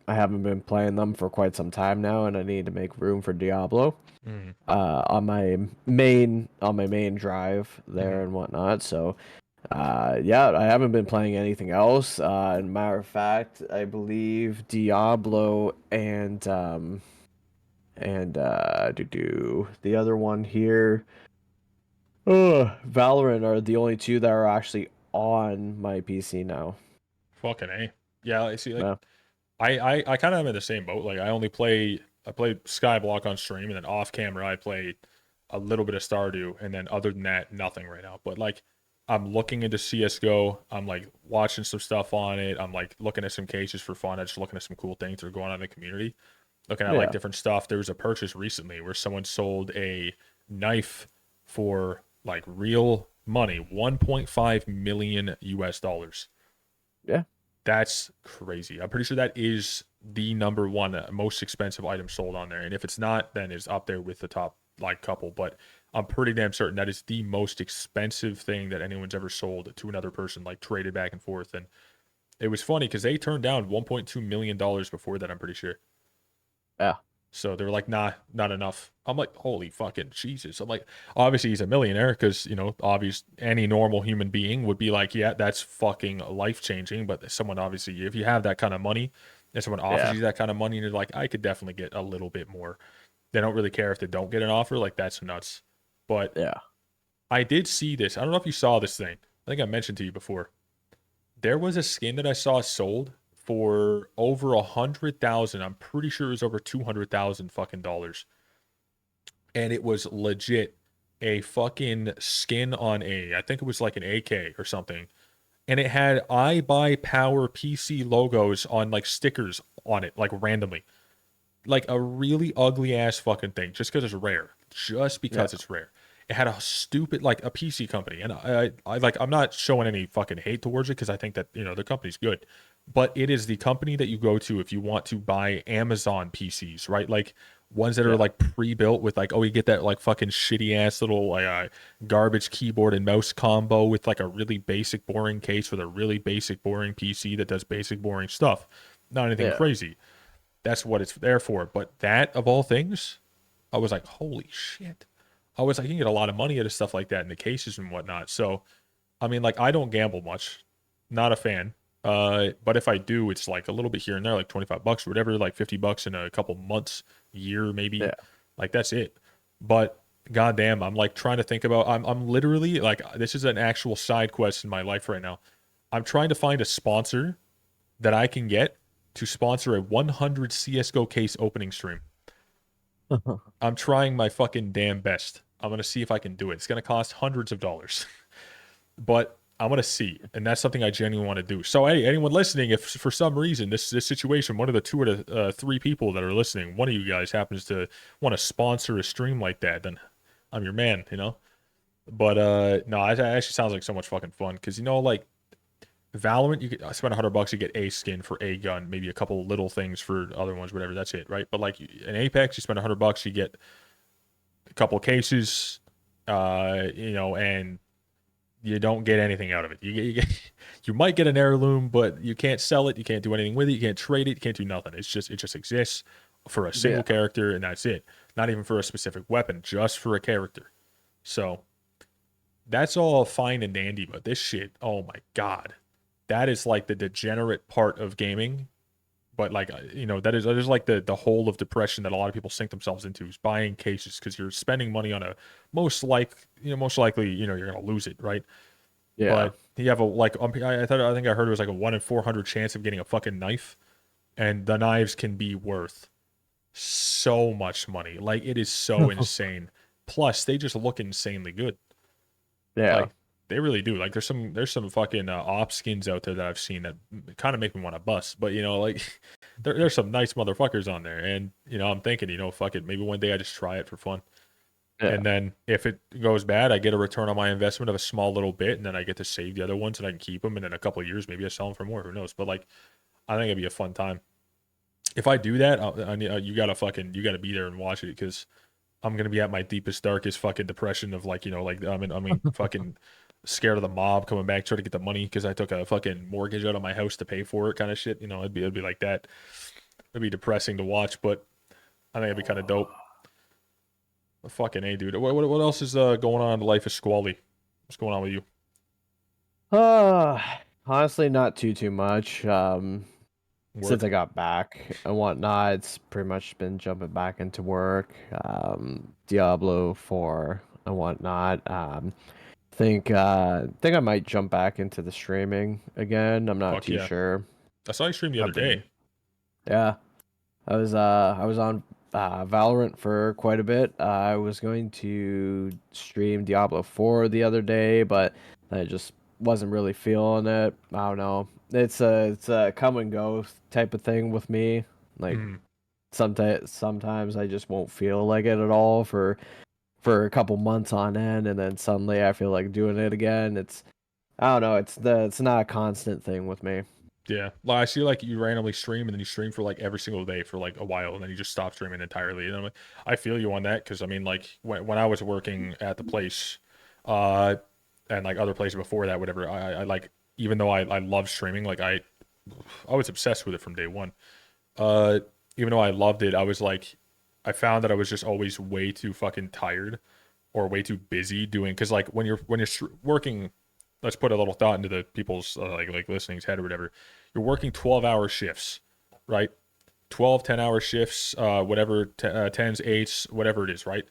haven't been playing them for quite some time now, and I need to make room for Diablo Mm, on my main drive mhm. there and whatnot. So yeah, I haven't been playing anything else. Matter of fact, I believe Diablo and the other one here, Valorant, are the only two that are actually on my PC now. Fucking A. Yeah, I see. Like, Yeah, I kind of am in the same boat. Like, I play Skyblock on stream, and then off camera, I play a little bit of Stardew, and then other than that, nothing right now. But like, I'm looking into CS:GO. I'm like watching some stuff on it. I'm like looking at some cases for fun. I'm just looking at some cool things that are going on in the community. Looking at like yeah, different stuff. There was a purchase recently where someone sold a knife for like real money, 1.5 million US dollars. yeah, That's crazy. I'm pretty sure that is the number one most expensive item sold on there. And if it's not, then it's up there with the top like couple. But I'm pretty damn certain that is the most expensive thing that anyone's ever sold to another person, like traded back and forth. And it was funny because they turned down $1.2 million before that, I'm pretty sure. yeah, So they were like, nah, not enough. I'm like, holy fucking Jesus. I'm like, obviously he's a millionaire because, obvious any normal human being would be like, yeah, that's fucking life changing. But someone obviously, if you have that kind of money and someone offers yeah, you that kind of money and you're like, I could definitely get a little bit more. They don't really care if they don't get an offer. Like, that's nuts. But yeah. I did see this. I don't know if you saw this thing. I think I mentioned to you before. There was a skin that I saw sold for over 100,000. I'm pretty sure it was over 200,000 fucking dollars, and it was legit a fucking skin on I think it was like an AK or something, and it had I buy power PC logos on like stickers on it, like randomly, like a really ugly ass fucking thing, just because it's rare, just Yeah. because it's rare. It had a stupid like a PC company, and I like I'm not showing any fucking hate towards it because I think that the company's good, but it is the company that you go to if you want to buy Amazon PCs, right? Like ones that are Yeah. like pre-built with like, oh, you get that like fucking shitty ass little like garbage keyboard and mouse combo with like a really basic boring case with a really basic boring PC that does basic boring stuff, not anything Yeah. crazy. That's what it's there for. But that of all things, I was like, holy shit. I was like, you can get a lot of money out of stuff like that in the cases and whatnot. So, I mean, like, I don't gamble much, not a fan. But if I do, it's like a little bit here and there, like 25 bucks or whatever, like 50 bucks in a couple months, year maybe. Yeah. Like that's it. But goddamn, I'm like trying to think about. I'm literally like this is an actual side quest in my life right now. I'm trying to find a sponsor that I can get to sponsor a 100 CS:GO case opening stream. I'm trying my fucking damn best. I'm gonna see if I can do it. It's gonna cost hundreds of dollars, but I'm gonna see, and that's something I genuinely want to do. So, hey, anyone listening, if for some reason this situation, one of the two or the three people that are listening, one of you guys happens to want to sponsor a stream like that, then I'm your man, But no, it actually sounds like so much fucking fun because like Valorant, you could spend $100, you get a skin for a gun, maybe a couple little things for other ones, whatever. That's it, right? But like in Apex, you spend $100, you get a couple cases, and you don't get anything out of it. You might get an heirloom, but you can't sell it. You can't do anything with it. You can't trade it. You can't do nothing. It just exists for a Yeah. single character, and that's it. Not even for a specific weapon, just for a character. So that's all fine and dandy, but this shit, oh my god, that is like the degenerate part of gaming but like that is like the hole of depression that a lot of people sink themselves into is buying cases because you're spending money on a most likely you're gonna lose it, right? Yeah. But you have a like I think I heard it was like a 1 in 400 chance of getting a fucking knife, and the knives can be worth so much money. Like it is so insane. Plus, they just look insanely good. Yeah. Like they really do. Like there's some fucking op skins out there that I've seen that kind of make me want to bust. But like there's some nice motherfuckers on there, and I'm thinking fuck it, maybe one day I just try it for fun. Yeah. And then if it goes bad, I get a return on my investment of a small little bit, and then I get to save the other ones, and I can keep them. And in a couple of years, maybe I sell them for more. Who knows? But like, I think it'd be a fun time. If I do that, you gotta be there and watch it because I'm gonna be at my deepest, darkest fucking depression of like I mean fucking scared of the mob coming back trying to get the money because I took a fucking mortgage out of my house to pay for it, kind of shit. It'd be like that. It'd be depressing to watch, but I think it'd be kind of dope. Fucking a dude. What else is going on in the life of Squally? What's going on with you? Uh, Honestly, not too much. Since Work? I got back and whatnot, it's pretty much been jumping back into work. Diablo 4 and whatnot. Think I might jump back into the streaming again. I'm not Fuck too yeah. sure. I saw you stream the other I've been day. Yeah. I was on Valorant for quite a bit. I was going to stream Diablo 4 the other day, but I just wasn't really feeling it. I don't know. It's a come and go type of thing with me. Like Mm, sometimes I just won't feel like it at all for a couple months on end, and then suddenly I feel like doing it again. I don't know. It's not a constant thing with me. yeah. Like I see like you randomly stream and then you stream for like every single day for like a while and then you just stop streaming entirely. And I'm like, I feel you on that because I mean like when I was working at the place, uh, and like other places before that, whatever, I like even though I love streaming, like I was obsessed with it from day one. Uh, Even though I loved it, I was like, I found that I was just always way too fucking tired or way too busy doing because like when you're working, let's put a little thought into the people's like listening's head or whatever. You're working 12-hour shifts, right? 12 10-hour shifts, whatever, 10s, 8s, whatever it is, right?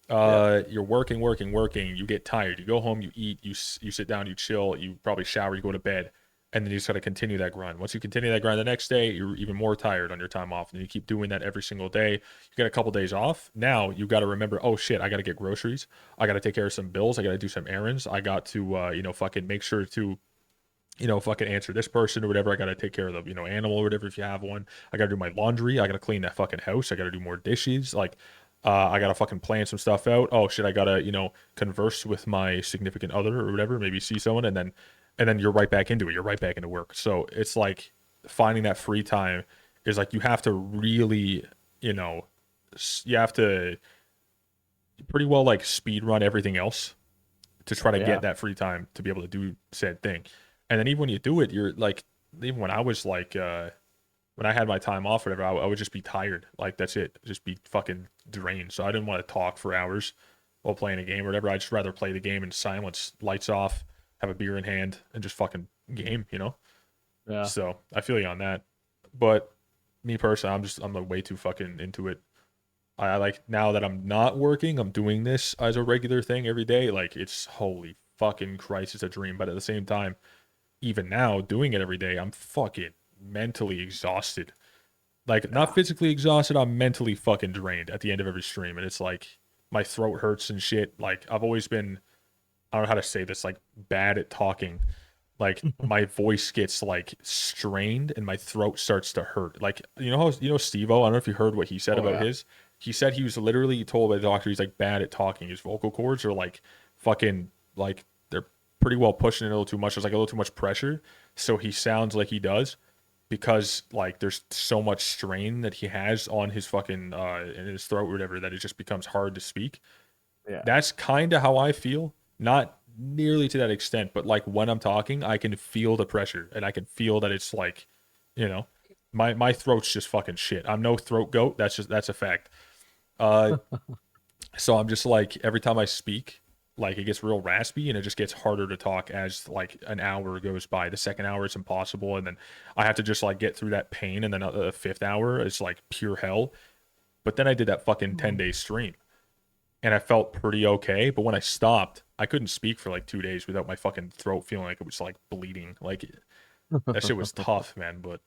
Yeah. You're working, you get tired, you go home, you eat, you sit down, you chill, you probably shower, you go to bed, and then you just got to continue that grind. Once you continue that grind the next day, you're even more tired on your time off, and you keep doing that every single day. You get a couple days off. Now you got to remember, oh shit, I got to get groceries, I got to take care of some bills, I got to do some errands, I got to fucking make sure to fucking answer this person or whatever. I got to take care of the, animal or whatever if you have one. I got to do my laundry. I got to clean that fucking house. I got to do more dishes. Like, I got to fucking plan some stuff out. Oh shit, I got to, converse with my significant other or whatever, maybe see someone and then you're right back into it. You're right back into work. So it's like finding that free time is like you have to really, you have to pretty well like speed run everything else to try to get Yeah. that free time to be able to do said thing. And then even when you do it, you're like, even when I was like, when I had my time off, whatever, I would just be tired. Like that's it, just be fucking drained. So I didn't want to talk for hours while playing a game or whatever. I'd just rather play the game in silence, lights off, have a beer in hand, and just fucking game. Yeah. So I feel you on that. But me personally, I'm like way too fucking into it. I like now that I'm not working, I'm doing this as a regular thing every day. Like it's holy fucking Christ, it's a dream. But at the same time, even now doing it every day, I'm fucking mentally exhausted. Like not Yeah. physically exhausted, I'm mentally fucking drained at the end of every stream. And it's like my throat hurts and shit. Like I've always been, I don't know how to say this, like bad at talking. Like my voice gets like strained and my throat starts to hurt. Like Steve-O, I don't know if you heard what he said Oh about yeah. his. He said he was literally told by the doctor he's like bad at talking. His vocal cords are like fucking like they're pretty well pushing it a little too much. There's like a little too much pressure. So he sounds like he does because like there's so much strain that he has on his fucking in his throat or whatever that it just becomes hard to speak. Yeah. That's kind of how I feel. Not nearly to that extent, but like when I'm talking, I can feel the pressure and I can feel that it's like, you know, my throat's just fucking shit. I'm no throat goat. That's a fact. Uh, so I'm just like every time I speak, Like it gets real raspy and it just gets harder to talk as like an hour goes by. The second hour is impossible, and then I have to just like get through that pain, and then the fifth hour is like pure hell. But then I did that fucking 10-day stream, and I felt pretty okay. But when I stopped, I couldn't speak for like 2 days without my fucking throat feeling like it was like bleeding. Like that shit was tough, man. But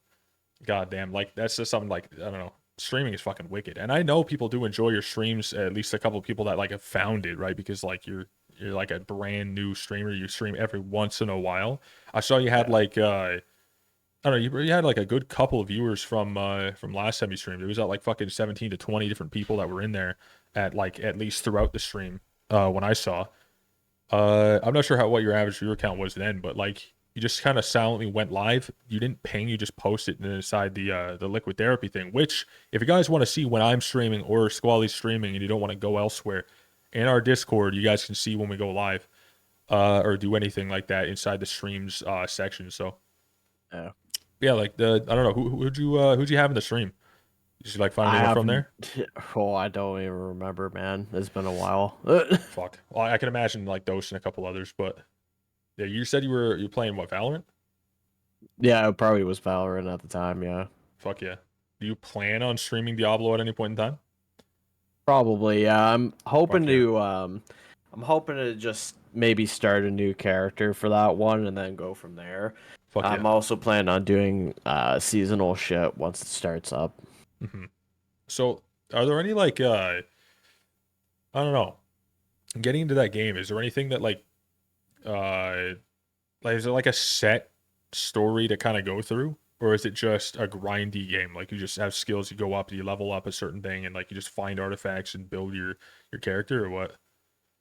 goddamn, like that's just something like I don't know. Streaming is fucking wicked, and I know people do enjoy your streams. At least a couple of people that like have found it, right? Because like you're like a brand new streamer. You stream every once in a while. I saw you had Yeah. like I don't know. You had like a good couple of viewers from last time you streamed. It was at like fucking 17 to 20 different people that were in there at like at least throughout the stream. When I saw, I'm not sure what your average viewer count was then, but like you just kind of silently went live. You didn't ping. You just posted inside the liquid therapy thing. Which, if you guys want to see when I'm streaming or Squally's streaming, and you don't want to go elsewhere, in our Discord, you guys can see when we go live, or do anything like that inside the streams section. So Yeah. yeah, like the I don't know who'd you have in the stream? Did you like find I anyone from haven't. there? Oh, I don't even remember, man. It's been a while. Fuck. Well, I can imagine like Dose and a couple others, but yeah, you said you playing what, Valorant? Yeah, it probably was Valorant at the time. Yeah, Fuck yeah. Do you plan on streaming Diablo at any point in time? probably. Yeah, Fuck yeah. I'm hoping to just maybe start a new character for that one and then go from there. Fuck yeah. I'm also planning on doing seasonal shit once it starts up. hmm So, are there any like I don't know, getting into that game, is there anything that uh like is there like a set story to kind of go through? Or is it just a grindy game? Like you just have skills, you go up, you level up a certain thing, and like you just find artifacts and build your character, or what?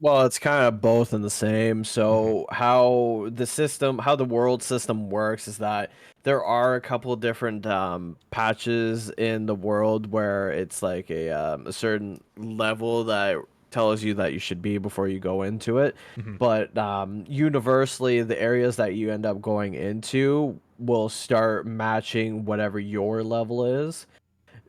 Well, it's kind of both in the same. hmm So, how the world system works is that there are a couple of different patches in the world where it's like a certain level that tells you that you should be before you go into it. hmm But universally, the areas that you end up going into will start matching whatever your level is.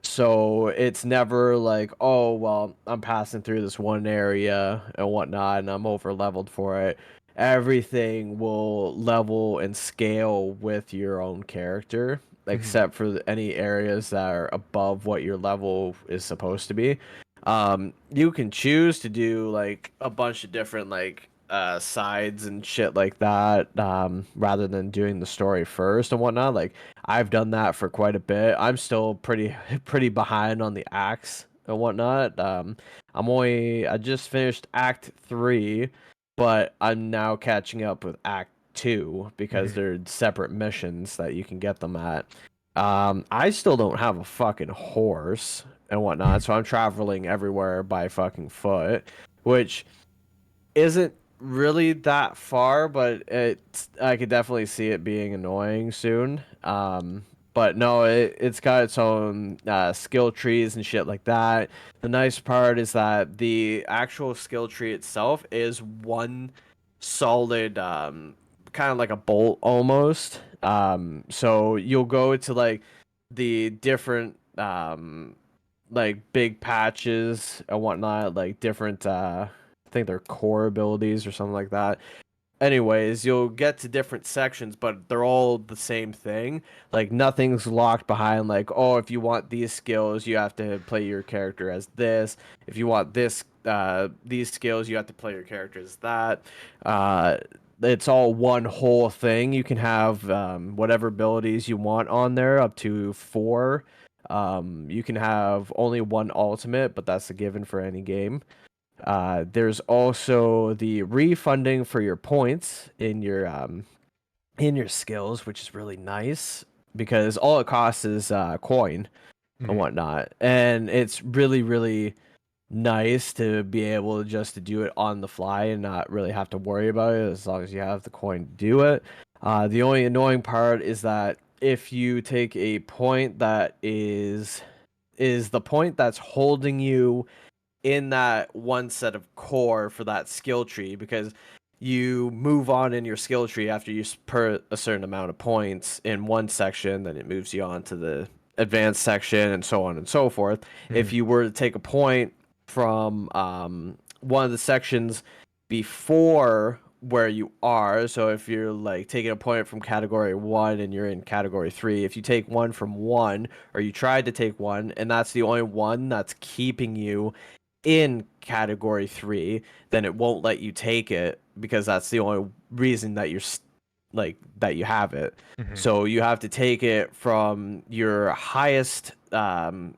So it's never like, oh, well, I'm passing through this one area and whatnot, and I'm over leveled for it. Everything will level and scale with your own character, hmm except for any areas that are above what your level is supposed to be. You can choose to do like a bunch of different like sides and shit like that, rather than doing the story first and whatnot. Like I've done that for quite a bit. I'm still pretty behind on the acts and whatnot. I just finished Act 3, but I'm now catching up with Act 2 because hmm they're separate missions that you can get them at. I still don't have a fucking horse and whatnot, so I'm traveling everywhere by fucking foot, which isn't really that far, but I could definitely see it being annoying soon. But no, it's got its own skill trees and shit like that. The nice part is that the actual skill tree itself is one solid, kind of like a bolt almost. So you'll go to like the different like big patches and whatnot, like different I think they're core abilities or something like that. Anyways, you'll get to different sections, but they're all the same thing. Like nothing's locked behind like, oh, if you want these skills, you have to play your character as this. If you want these skills, you have to play your character as that. Uh it's all one whole thing. You can have whatever abilities you want on there, up to four. You can have only one ultimate, but that's a given for any game. There's also the refunding for your points in your skills, which is really nice because all it costs is coin and hmm whatnot, and it's really nice to be able just to do it on the fly and not really have to worry about it as long as you have the coin to do it. The only annoying part is that if you take a point that is the point that's holding you in that one set of core for that skill tree, because you move on in your skill tree after you per a certain amount of points in one section, then it moves you on to the advanced section and so on and so forth. If hmm you were to take a point from one of the sections before where you are. So if you're like taking a point from category 1 and you're in category 3, if you take one from 1 or you tried to take one and that's the only one that's keeping you in category 3, then it won't let you take it because that's the only reason that like that you have it. Hmm. So you have to take it from your highest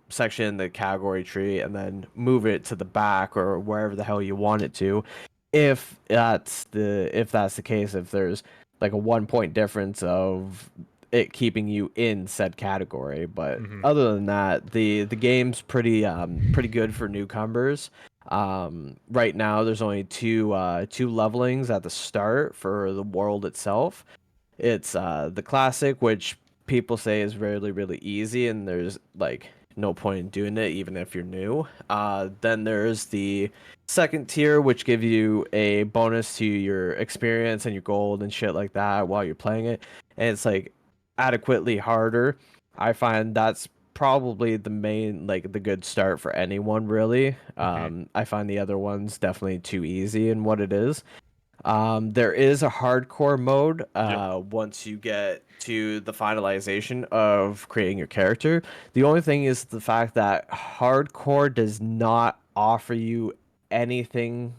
section in the category tree and then move it to the back or wherever the hell you want it to. If that's the case, if there's like a 1 point difference of it keeping you in said category. But Hmm. other than that, the game's pretty good for newcomers. Right now there's only two levelings at the start for the world itself. It's the classic, which people say is really easy, and there's like no point in doing it even if you're new. Then there's the second tier, which give you a bonus to your experience and your gold and shit like that while you're playing it, and it's like adequately harder. I find that's probably the main like the good start for anyone really. Hmm. I find the other ones definitely too easy in what it is. There is a hardcore mode Yep. once you get to the finalization of creating your character. The only thing is the fact that hardcore does not offer you anything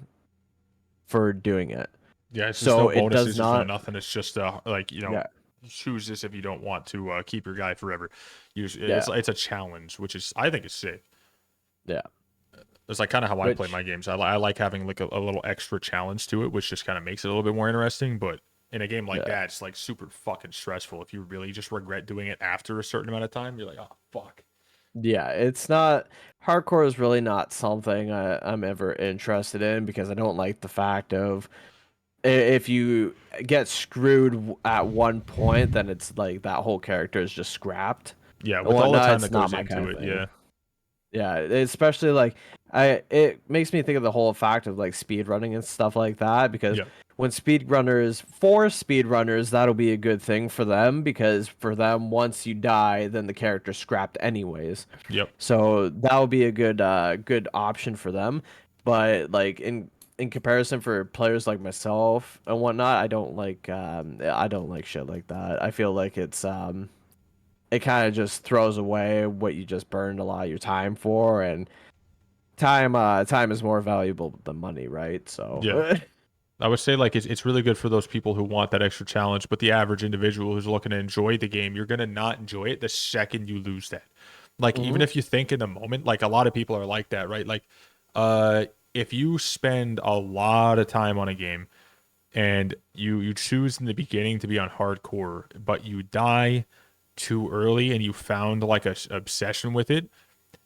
for doing it. Yeah, it's just no So it does bonuses, there's no not. nothing. It's just like, Yeah, choose this if you don't want to keep your guy forever. yeah, It's a challenge, which is I think is sick. yeah. It's like kind of how I play Which my games. I like having like a little extra challenge to it, which just kind of makes it a little bit more interesting. But in a game like yeah. that, it's like super fucking stressful. If you really just regret doing it after a certain amount of time, you're like, oh fuck. Yeah, it's not hardcore is really not something I'm ever interested in because I don't like the fact of if you get screwed at one point, then it's like that whole character is just scrapped Yeah, and with all the whatnot. time It's that not goes my kind into of it, thing. yeah, Yeah, especially like it makes me think of the whole fact of like speed running and stuff like that because yeah, when speedrunners for speedrunners that'll be a good thing for them because for them once you die then the character's scrapped anyways. yep, So that would be a good option for them. But like in comparison for players like myself and whatnot, I don't like shit like that. I feel like it kind of just throws away what you just burned a lot of your time for, and time is more valuable than money, right? yeah. So I would say like it's really good for those people who want that extra challenge, but the average individual who's looking to enjoy the game, you're gonna not enjoy it the second you lose that. Like even hmm if you think in the moment, like a lot of people are like that, right? Like, if you spend a lot of time on a game and you choose in the beginning to be on hardcore, but you die too early and you found like a obsession with it,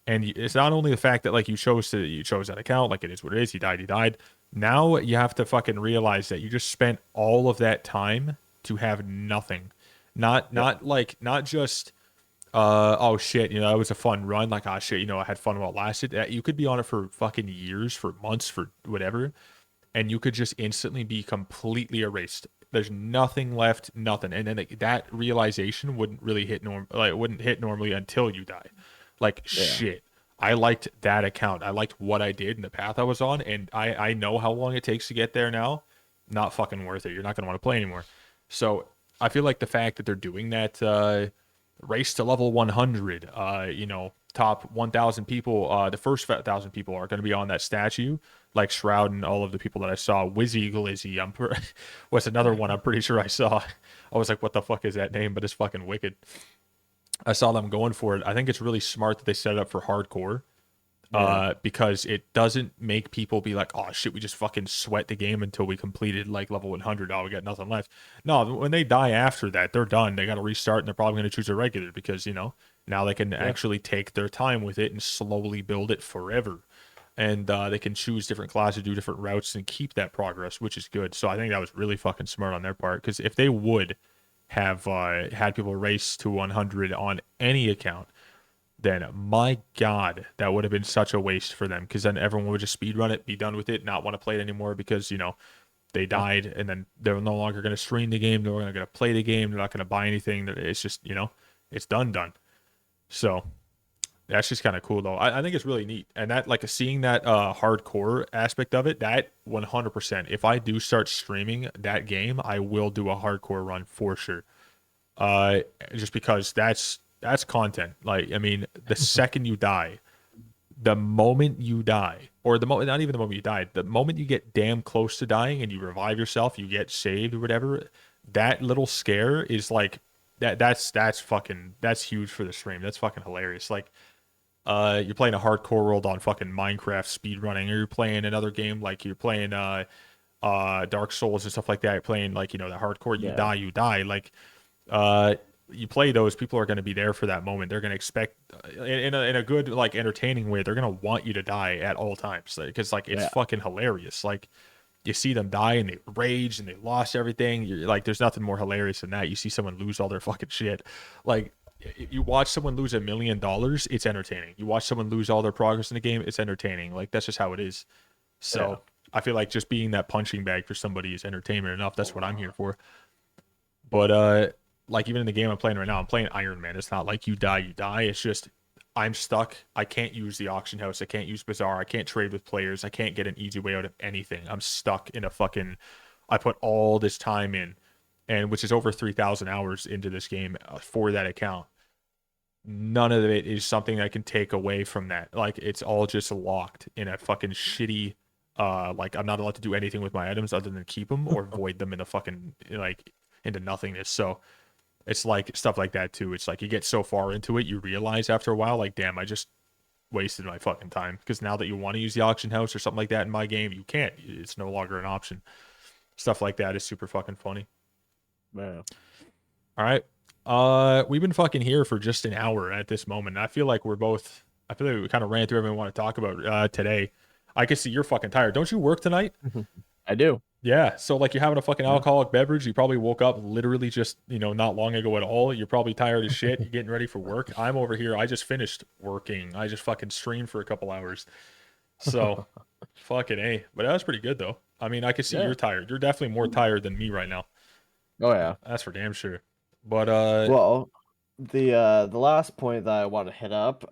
and it's not only the fact that like you chose that account, like it is what it is. You died. Now you have to fucking realize that you just spent all of that time to have nothing. yep, Not just oh shit, that was a fun run. Like, oh shit, I had fun while it lasted. You could be on it for fucking years, for months, for whatever, and you could just instantly be completely erased. There's nothing left, nothing. And then that realization wouldn't really it wouldn't hit normally until you die. Like yeah, shit. I liked that account. I liked what I did and the path I was on, and I know how long it takes to get there now. Not fucking worth it. You're not gonna want to play anymore. So I feel like the fact that they're doing that race to level 100, top 1,000 people, the first 1,000 people are going to be on that statue, like Shroud and all of the people that I saw. Wizzy Glizzy, what's another one I'm pretty sure I saw. I was like, what the fuck is that name? But it's fucking wicked. I saw them going for it. I think it's really smart that they set it up for hardcore, yeah, because it doesn't make people be like, oh shit, we just fucking sweat the game until we completed like level 100. Oh, we got nothing left. No, when they die after that, they're done. They got to restart, and they're probably going to choose a regular because now they can yeah. actually take their time with it and slowly build it forever. And they can choose different classes, do different routes, and keep that progress, which is good. So I think that was really fucking smart on their part, because if they would have had people race to 100 on any account, then my God, that would have been such a waste for them, because then everyone would just speed run it, be done with it, not want to play it anymore because, they died, and then they're no longer going to stream the game. They're not going to play the game. They're not going to buy anything. It's just, it's done. So That's just kind of cool though. I think it's really neat. And that like seeing that hardcore aspect of it, that 100%. If I do start streaming that game, I will do a hardcore run for sure. Uh just because that's content. Like I mean, the second you die, the moment you die, or the moment not even the moment you die, the moment you get damn close to dying and you revive yourself, you get saved or whatever, that little scare is like that's fucking that's huge for the stream. That's fucking hilarious. Like you're playing a hardcore world on fucking Minecraft speedrunning, or you're playing another game like you're playing Dark Souls and stuff like that. You're playing like, you know, the hardcore, Yeah. you die. Like uh you play those, people are going to be there for that moment. They're going to expect in a good like entertaining way. They're going to want you to die at all times because like it's Yeah. fucking hilarious. Like you see them die and they rage and they lost everything. You're like, there's nothing more hilarious than that. You see someone lose all their fucking shit. Like you watch someone lose $1 million, it's entertaining. You watch someone lose all their progress in the game, it's entertaining. Like that's just how it is. Yeah. So I feel like just being that punching bag for somebody is entertainment enough. That's what I'm here for. But like even in the game I'm playing right now, I'm playing Iron Man. It's not like you die, you die. It's just I'm stuck. I can't use the auction house. I can't use Bazaar. I can't trade with players. I can't get an easy way out of anything. I'm stuck in a fucking. I put all this time in, and which is over 3,000 hours into this game for that account. None of it is something I can take away from that. Like it's all just locked in a fucking shitty. Like I'm not allowed to do anything with my items other than keep them or void them in the fucking like into nothingness. So it's like stuff like that too. It's like you get so far into it, you realize after a while, like, damn, I just wasted my fucking time. Because now that you want to use the auction house or something like that in my game, you can't. It's no longer an option. Stuff like that is super fucking funny. Yeah. All right. We've been fucking here for just an hour at this moment. I feel like we're both. I feel like we kind of ran through everything we want to talk about today. I can see you're fucking tired. Don't you work tonight? I do. Yeah, so like you're having a fucking Yeah. alcoholic beverage. You probably woke up literally just, you know, not long ago at all. You're probably tired as shit. You're getting ready for work. I'm over here. I just finished working. I just fucking streamed for a couple hours. So, fucking A. But that was pretty good though. I mean, I can see Yeah. you're tired. You're definitely more tired than me right now. Oh yeah. That's for damn sure. But Well, the last point that I want to hit up,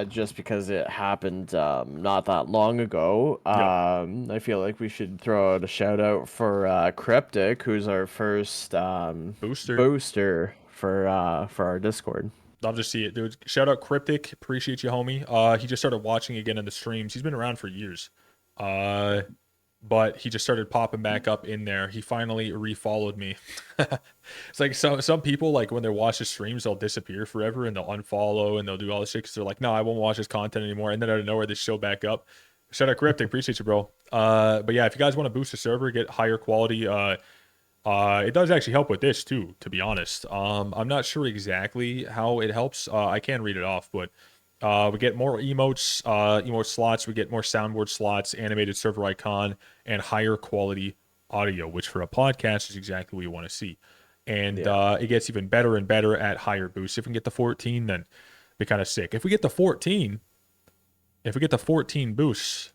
just because it happened not that long ago, yeah, I feel like we should throw out a shout out for Cryptic, who's our first booster. booster for our Discord. Love to see it, dude. Shout out Cryptic. Appreciate you, homie. He just started watching again in the streams. He's been around for years. Uh but he just started popping back up in there. He finally refollowed me. It's like some people, like when they watch the streams, they'll disappear forever and they'll unfollow and they'll do all this shit because they're like, no, I won't watch this content anymore. And then out of nowhere, they show back up. Shout out Cryptic, appreciate you, bro. But yeah, if you guys want to boost the server, get higher quality, it does actually help with this too, to be honest. I'm not sure exactly how it helps. I can read it off, but we get more emotes, emote slots. We get more soundboard slots, animated server icon, and higher quality audio, which for a podcast is exactly what you want to see. And Yeah. it gets even better and better at higher boosts. If we can get the 14, then be kind of sick. If we get the 14, if we get the 14 boosts,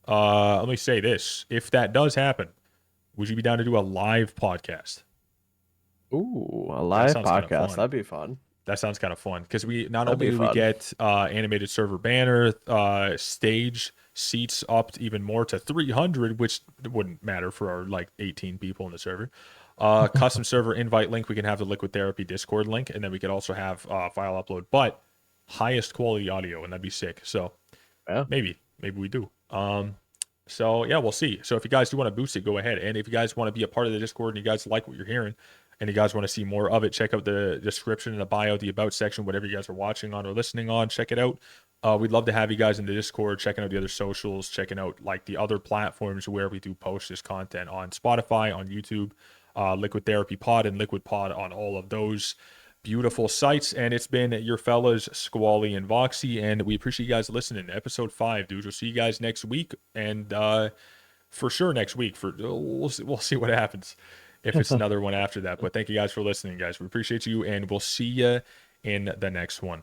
let me say this: if that does happen, would you be down to do a live podcast? Ooh, a That live sounds kind of podcast. fun. That'd be fun. That sounds kind of fun because we not That'd only be do we fun. get animated server banner, stage seats up to even more to 300, which wouldn't matter for our like 18 people in the server. Custom server invite link. We can have the Liquid Therapy Discord link, and then we could also have file upload, but highest quality audio, and that'd be sick. So Yeah. maybe we do. So yeah, we'll see. So if you guys do want to boost it, go ahead. And if you guys want to be a part of the Discord and you guys like what you're hearing and you guys want to see more of it, check out the description and the bio, the about section, whatever you guys are watching on or listening on, check it out. We'd love to have you guys in the Discord, checking out the other socials, checking out like the other platforms where we do post this content on Spotify, on YouTube, Liquid Therapy Pod and Liquid Pod on all of those beautiful sites. And it's been your fellas, Squally and Voxy, and we appreciate you guys listening. Episode 5, dude. We'll see you guys next week, and for sure next week. We'll see what happens if it's another one after that. But thank you guys for listening, guys. We appreciate you, and we'll see you in the next one.